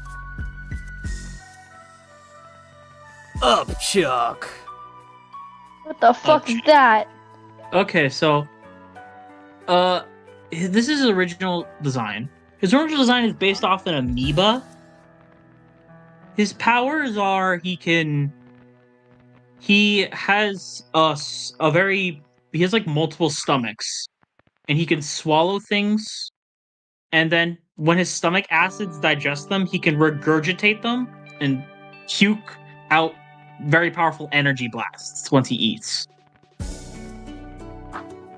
Up, Chuck. What the fuck is shit. that? Okay, so this is his original design. His original design is based off an amoeba. His powers are he has he has like multiple stomachs, and he can swallow things, and then when his stomach acids digest them, he can regurgitate them and puke out very powerful energy blasts once he eats.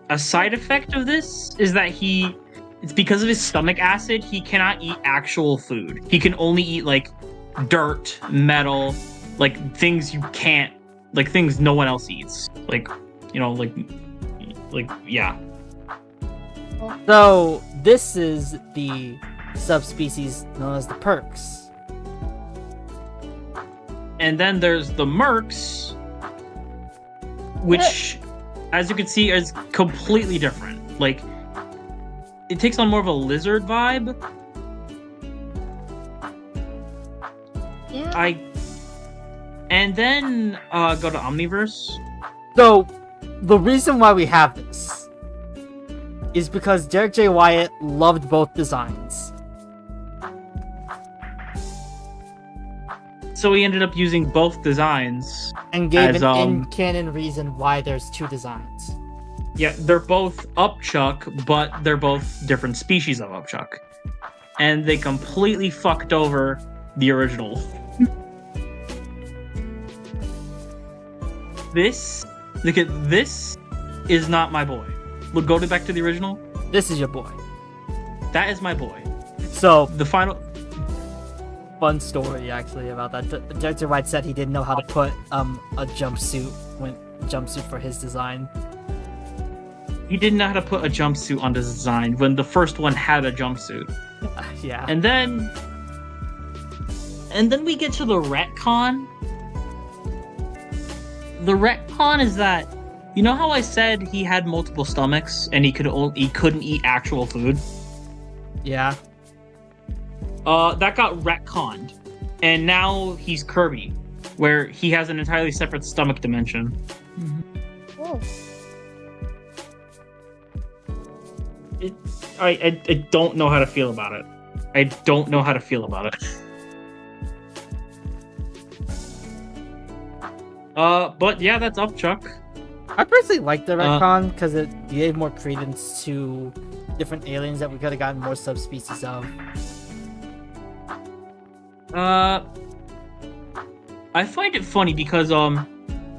A side effect of this is that it's because of his stomach acid, he cannot eat actual food. He can only eat like dirt, metal, like things you can't, like things no one else eats. Like, you know, yeah. So this is the subspecies known as the perks. And then there's the mercs, which, as you can see, is completely different. Like, it takes on more of a lizard vibe. Yeah. And then go to Omniverse. So the reason why we have this is because Derek J. Wyatt loved both designs. So he ended up using both designs. And gave As, an in-canon reason why there's two designs. Yeah, they're both Upchuck, but they're both different species of Upchuck. And they completely fucked over the original. This is not my boy. Look, go back to the original. This is your boy. That is my boy. So, The final... fun story actually about that. Derek J. Wyatt said he didn't know how to put a jumpsuit for his design. He didn't know how to put a jumpsuit on his design when the first one had a jumpsuit. Yeah. And then we get to the retcon. The retcon is that, you know how I said he had multiple stomachs and he couldn't eat actual food? Yeah. That got retconned, and now he's Kirby, where he has an entirely separate stomach dimension. Oh. I don't know how to feel about it. I don't know how to feel about it. But yeah, that's Upchuck. I personally like the retcon because it gave more credence to different aliens that we could have gotten more subspecies of. I find it funny because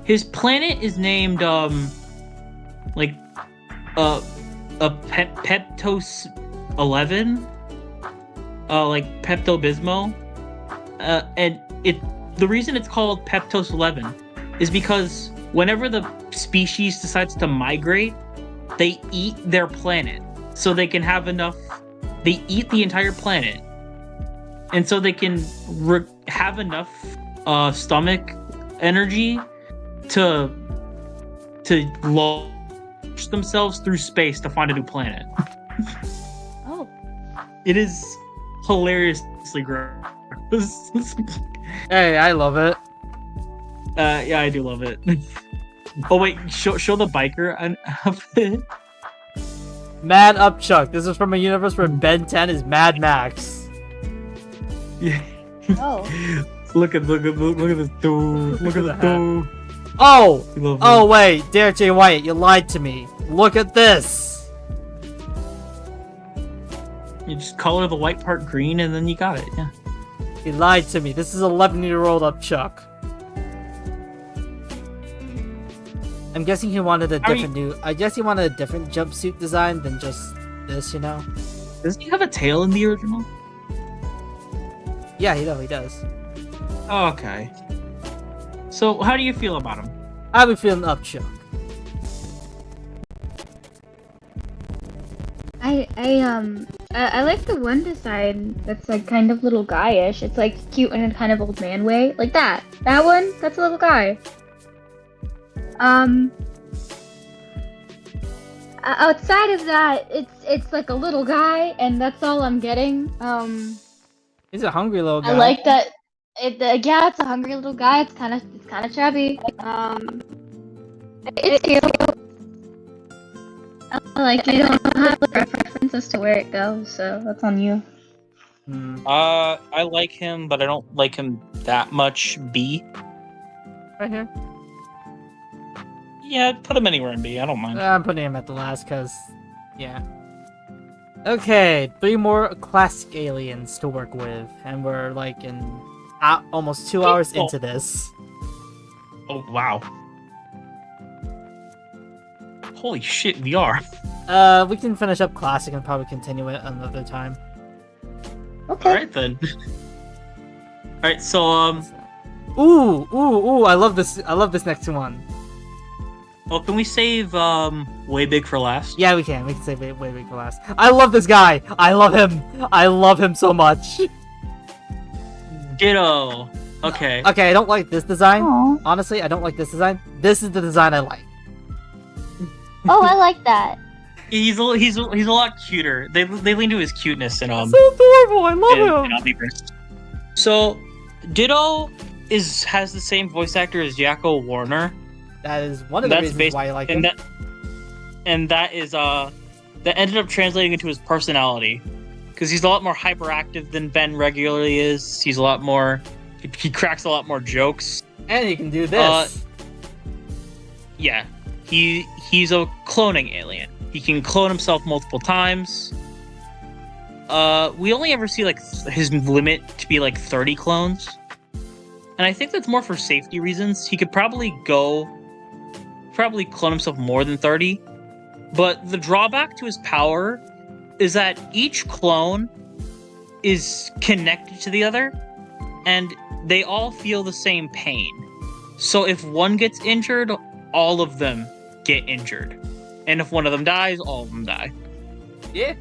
his planet is named Peptos 11, like Pepto-Bismol, and the reason it's called Peptos 11 is because whenever the species decides to migrate, they eat their planet so they can have enough. They eat the entire planet, and so they can have enough stomach energy to launch themselves through space to find a new planet. Oh. It is hilariously gross. Hey, I love it. Yeah, I do love it. Oh wait, show the biker outfit. Mad Upchuck. This is from a universe where Ben 10 is Mad Max. Yeah. Oh. Look at this dude. Look at this dude. Oh, wait, Derek J. Wyatt, you lied to me. Look at this. You just color the white part green and then you got it. Yeah. He lied to me. This is 11-year-old Upchuck. I'm guessing he wanted a different I guess he wanted a different jumpsuit design than just this, you know? Does he have a tail in the original? Yeah, he does. Oh, okay. So, how do you feel about him? I'll be feeling up, Chuck. I like the one design that's like kind of little guyish. It's like cute in a kind of old man way, like that. That one, that's a little guy. Outside of that, it's like a little guy, and that's all I'm getting. He's a hungry little guy. I like that. Yeah, it's a hungry little guy. It's kind of chubby. It's cute. I don't have a preference as to where it goes, so that's on you. I like him, but I don't like him that much. B. Right here. Yeah, put him anywhere in B. I don't mind. I'm putting him at the last, cause, yeah. Okay, 3 more classic aliens to work with, and we're like in almost 2 hours into this. Oh wow! Holy shit, we are. We can finish up classic and probably continue it another time. Okay. All right then. All right, so Ooh! I love this. I love this next one. well, can we save Way Big for last? Yeah, we can. We can save it way for last. I love this guy. I love him. I love him so much. Ditto. Okay. Okay, I don't like this design. Aw. Honestly, I don't like this design. This is the design I like. Oh, I like that. He's a lot cuter. They lean to his cuteness and So adorable. I love in him. Omniverse. So Ditto has the same voice actor as Yakko Warner. That is one of the reasons why I like him. That ended up translating into his personality, because he's a lot more hyperactive than Ben regularly is. He's a lot more. He cracks a lot more jokes. And he can do this. Yeah, he's a cloning alien. He can clone himself multiple times. We only ever see like his limit to be like 30 clones, and I think that's more for safety reasons. He could probably clone himself more than 30, but the drawback to his power is that each clone is connected to the other, and they all feel the same pain. So if one gets injured, all of them get injured. And if one of them dies, all of them die. Yeah.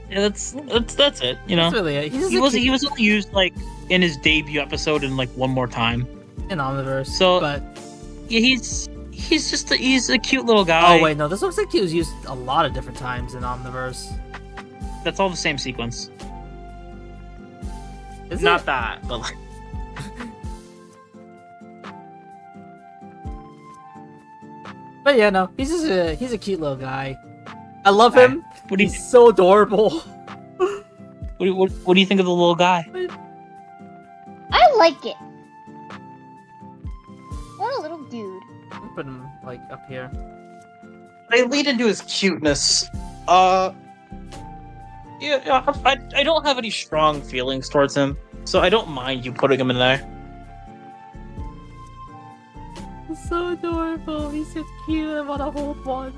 Yeah, that's it. You know, That's really it. he was only used like in his debut episode and like one more time in Omniverse. So, but yeah, he's a cute little guy. oh wait, no, this looks like he was used a lot of different times in Omniverse. That's all the same sequence. Is Not it? that, but like. But yeah, no, he's a cute little guy. I love Okay. him. What do you He's so adorable. what do you think of the little guy? I like it. What a little dude. I'll put him like up here. They lead into his cuteness. Yeah, I don't have any strong feelings towards him, so I don't mind you putting him in there. He's so adorable. He's so cute. I want to hold one.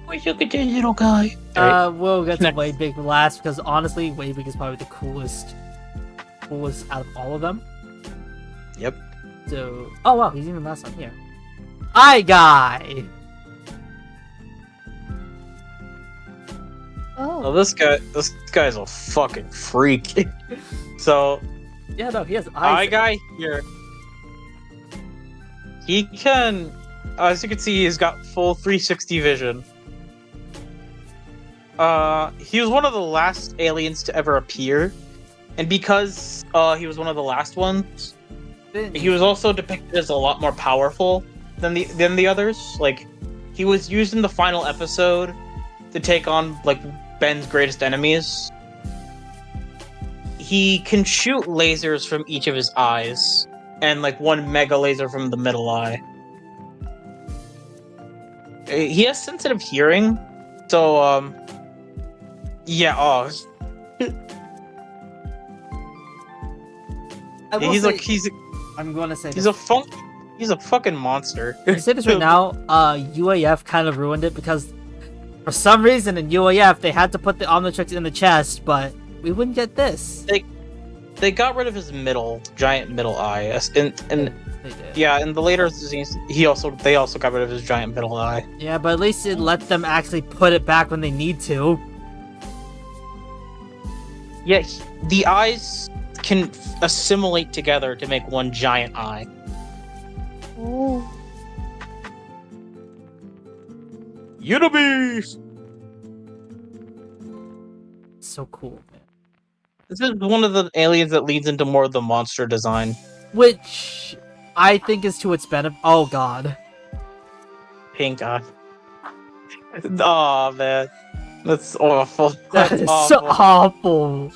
Wish you could do little guy. We'll get to Next. Way Big last because honestly, Way Big is probably the coolest out of all of them. Yep. So, oh wow, he's even last on here. Eye Guy. Oh, this guy's a fucking freak. So, Yeah, no, he has eyes. eye guy here. He can, as you can see, he's got full 360 vision. He was one of the last aliens to ever appear, and because he was one of the last ones, he was also depicted as a lot more powerful than the others. Like, he was used in the final episode to take on like Ben's greatest enemies. He can shoot lasers from each of his eyes, and like one mega laser from the middle eye. He has sensitive hearing, so yeah. Oh, I will he's say, like I'm going to say he's this. he's a fucking monster. I say this right now. UAF kind of ruined it because For some reason in UAF, they had to put the Omnitrix in the chest, but we wouldn't get this. They got rid of his giant middle eye. And They did. yeah, in the later seasons, they also got rid of his giant middle eye. Yeah, but at least it lets them actually put it back when they need to. Yeah, the eyes can assimilate together to make one giant eye. Ooh. Unibeast! So cool, man. This is one of the aliens that leads into more of the monster design. Which I think is to its benefit. Oh god. Pink eye. Oh man, that's awful. That That's is awful. so awful.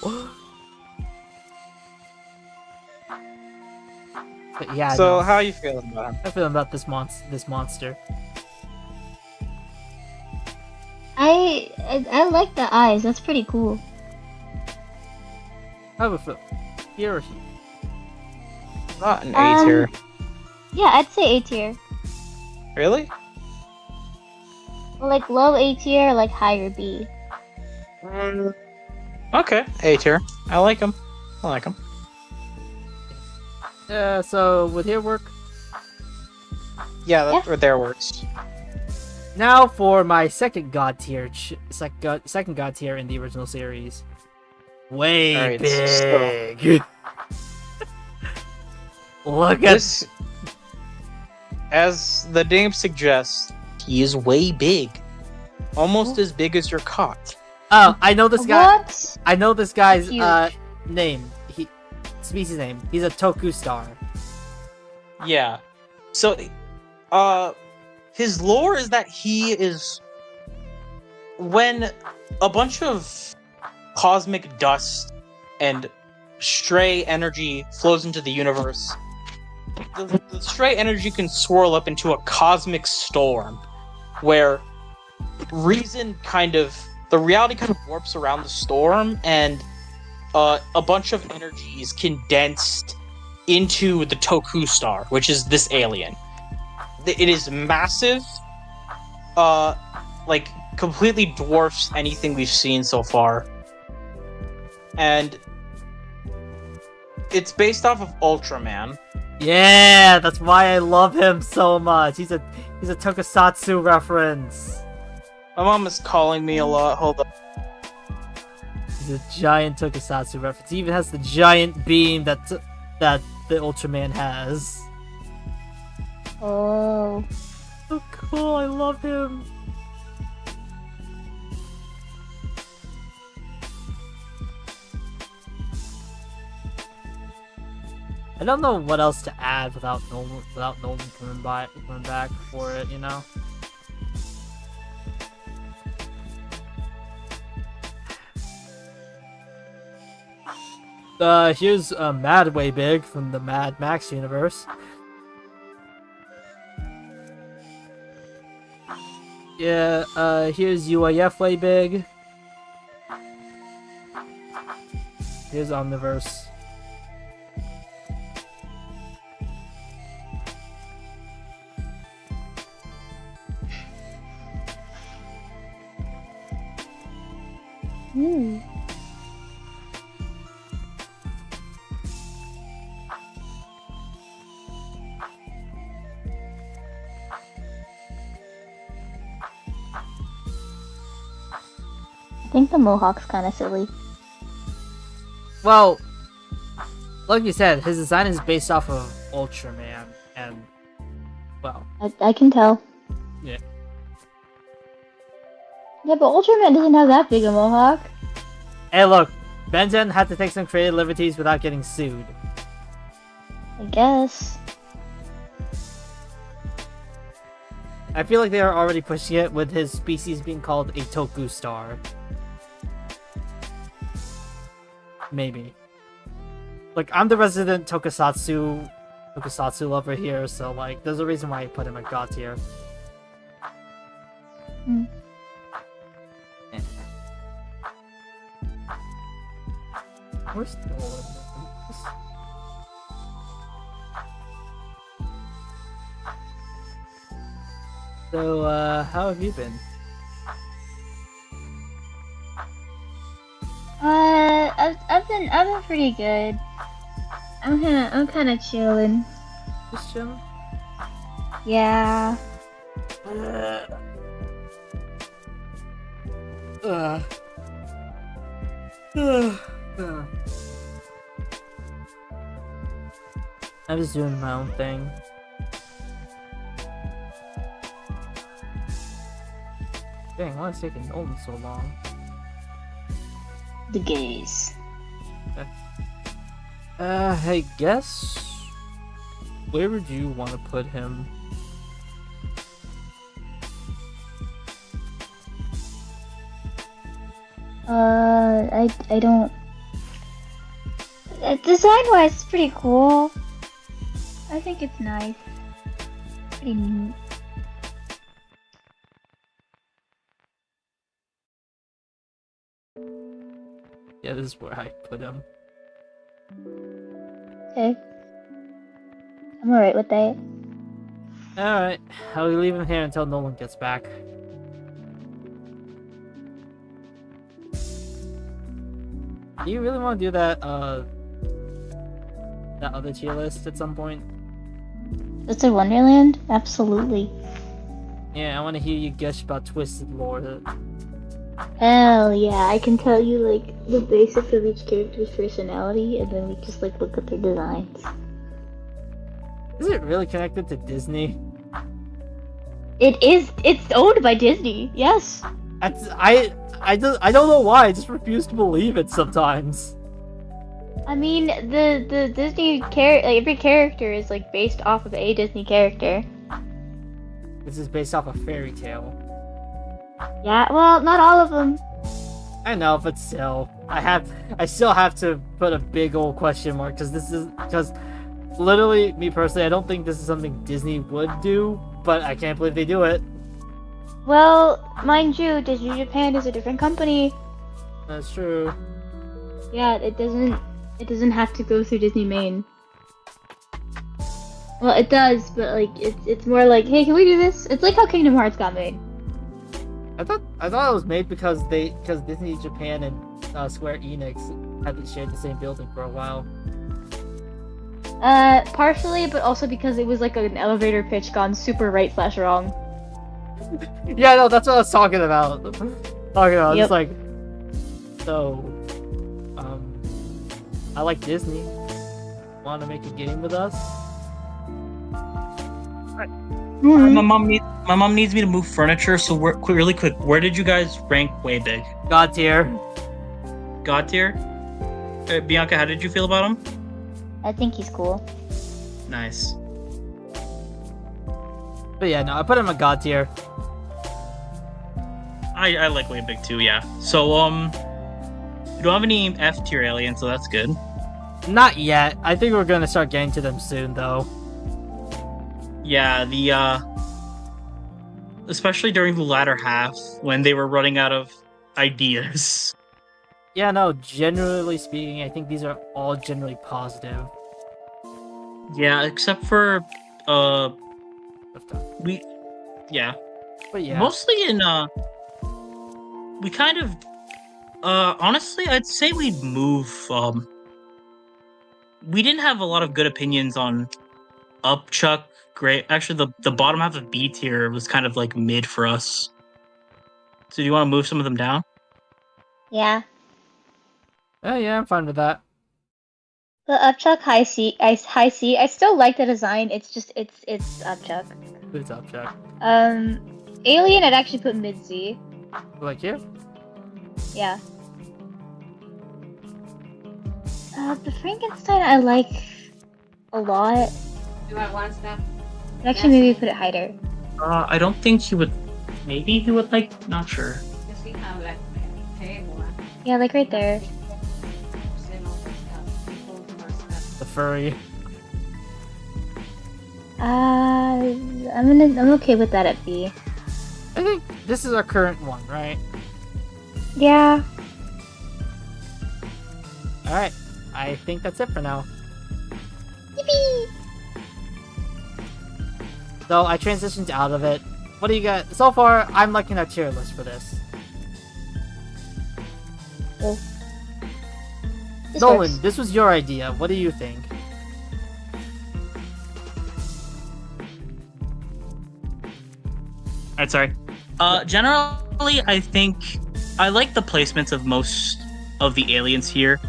But yeah, So no, how are you feeling about him? I'm feeling about this monster. I like the eyes. That's pretty cool. How would feel? Here or here? Not an A tier. Yeah, I'd say A tier. Really? Well, like low A tier, like higher B. Okay, A tier. I like him. Yeah, so would here work? Yeah, that right there works. Now for my second god tier, second god tier in the original series. Way Alright, big. Look at This, as the name suggests, he is way big. Almost as big as your cot. Oh, I know this guy. What? I know this guy's Huge. name. Species name. He's a Toku star. Yeah. So, his lore is that he is... When a bunch of cosmic dust and stray energy flows into the universe, the stray energy can swirl up into a cosmic storm, where the reality kind of warps around the storm, and a bunch of energy is condensed into the Toku star, which is this alien. It is massive, completely dwarfs anything we've seen so far. And it's based off of Ultraman. Yeah, that's why I love him so much. He's a Tokusatsu reference. My mom is calling me a lot. Hold up. He's a giant Tokusatsu reference. He even has the giant beam that the Ultraman has. Oh. So cool, I love him. I don't know what else to add without Nolan coming back for it, you know? Here's Mad Way Big from the Mad Max universe. Yeah, here's UAF Way Big. Here's Omniverse. Hmm. I think the Mohawk's kind of silly. Well, like you said, his design is based off of Ultraman, and well, I can tell. yeah. Yeah, but Ultraman doesn't have that big a Mohawk. Hey, look, Benjen had to take some creative liberties without getting sued. I guess. I feel like they are already pushing it with his species being called a Toku star. Maybe. Like, I'm the resident Tokusatsu lover here, so like, there's a reason why I put him at God tier. Hmm. We're still in this. So, how have you been? I've been pretty good. I'm kind of chilling. Just chilling. Yeah. Uh, I'm just doing my own thing. Dang, why is it taking Nolan so long? The gays. I guess. Where would you want to put him? I don't. Design-wise, it's pretty cool. I think it's nice. Pretty neat. Yeah, this is where I put him. Okay. I'm alright with that. Alright, I'll leave him here until Nolan gets back. Do you really want to do that, that other tier list at some point? It's a Wonderland? Absolutely. Yeah, I want to hear you gush about Twisted Lore. Hell yeah, I can tell you like the basics of each character's personality and then we just like look at their designs. Is it really connected to Disney? It's owned by Disney, yes. I don't know why, I just refuse to believe it sometimes. I mean, the Disney every character is like based off of a Disney character. This is based off a fairy tale. Yeah, well, not all of them. I know, but still, I still have to put a big old question mark because literally, me personally, I don't think this is something Disney would do, but I can't believe they do it. Well, mind you, Disney Japan is a different company. That's true. Yeah, it doesn't have to go through Disney Main. Well, it does, but like it's more like, hey, can we do this? It's like how Kingdom Hearts got made. I thought it was made because Disney Japan and Square Enix had shared the same building for a while. Partially, but also because it was like an elevator pitch gone super right/wrong. Yeah, no, that's what I was talking about. Yep. It's like, so, I like Disney. Want to make a game with us? My mom needs me to move furniture. So really quick, where did you guys rank Way Big? God tier. God tier. Bianca, how did you feel about him? I think he's cool. Nice. But yeah, no, I put him in God tier. I like Way Big too. Yeah. So you don't have any F tier aliens, so that's good. Not yet. I think we're gonna start getting to them soon, though. Yeah, especially during the latter half when they were running out of ideas. Yeah, no, generally speaking, I think these are all generally positive. Yeah, except for yeah. But yeah. Mostly in we kind of honestly I'd say we'd move we didn't have a lot of good opinions on Upchuck. Great. Actually, the bottom half of B tier was kind of like mid for us. So do you want to move some of them down? Yeah. Yeah, I'm fine with that. The Upchuck High C, I still like the design. It's just it's Upchuck. It's Upchuck. Alien, I'd actually put mid C. Like you? Yeah. The Frankenstein I like a lot. Do I want stuff? I'd actually maybe put it higher. I don't think he would. Maybe he would like. Not sure. Because we have like a table. Yeah, like right there. The furry. I'm okay with that at B. I think this is our current one, right? Yeah. Alright. I think that's it for now. Yippee! So I transitioned out of it. What do you got? So far, I'm liking our tier list for this. Cool. This Nolan, works. this was your idea. What do you think? Alright, sorry. Generally, I think I like the placements of most of the aliens here.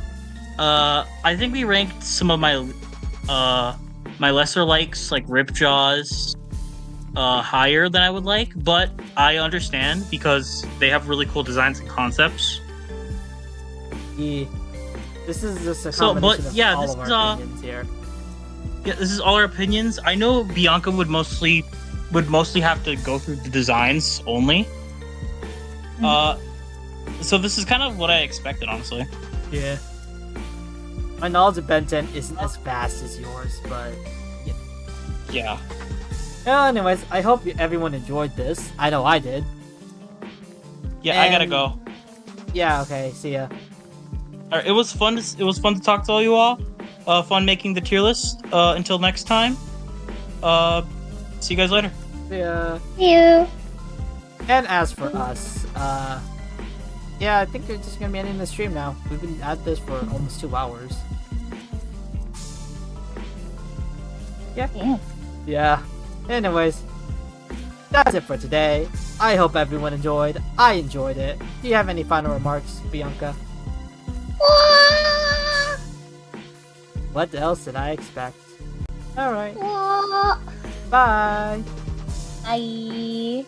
I think we ranked some of my my lesser likes, like Ripjaws, higher than I would like, but I understand because they have really cool designs and concepts. Yeah. This is just a So, but, combination of yeah, all this of is, our opinions here. Yeah, this is all our opinions. I know Bianca would mostly have to go through the designs only. So this is kind of what I expected, honestly. Yeah. My knowledge of Ben 10 isn't as vast as yours, but Yeah. well, anyways, I hope everyone enjoyed this. I know I did. Yeah, I gotta And- go. Yeah, okay, see ya. Alright, it was fun to talk to all you all. Fun making the tier list. Until next time. See you guys later. See ya. You. And as for us, yeah, I think we're just gonna be ending the stream now. We've been at this for almost 2 hours. Yeah. Yeah. Anyways, that's it for today. I hope everyone enjoyed. I enjoyed it. Do you have any final remarks, Bianca? What else did I expect? Alright, bye! Bye.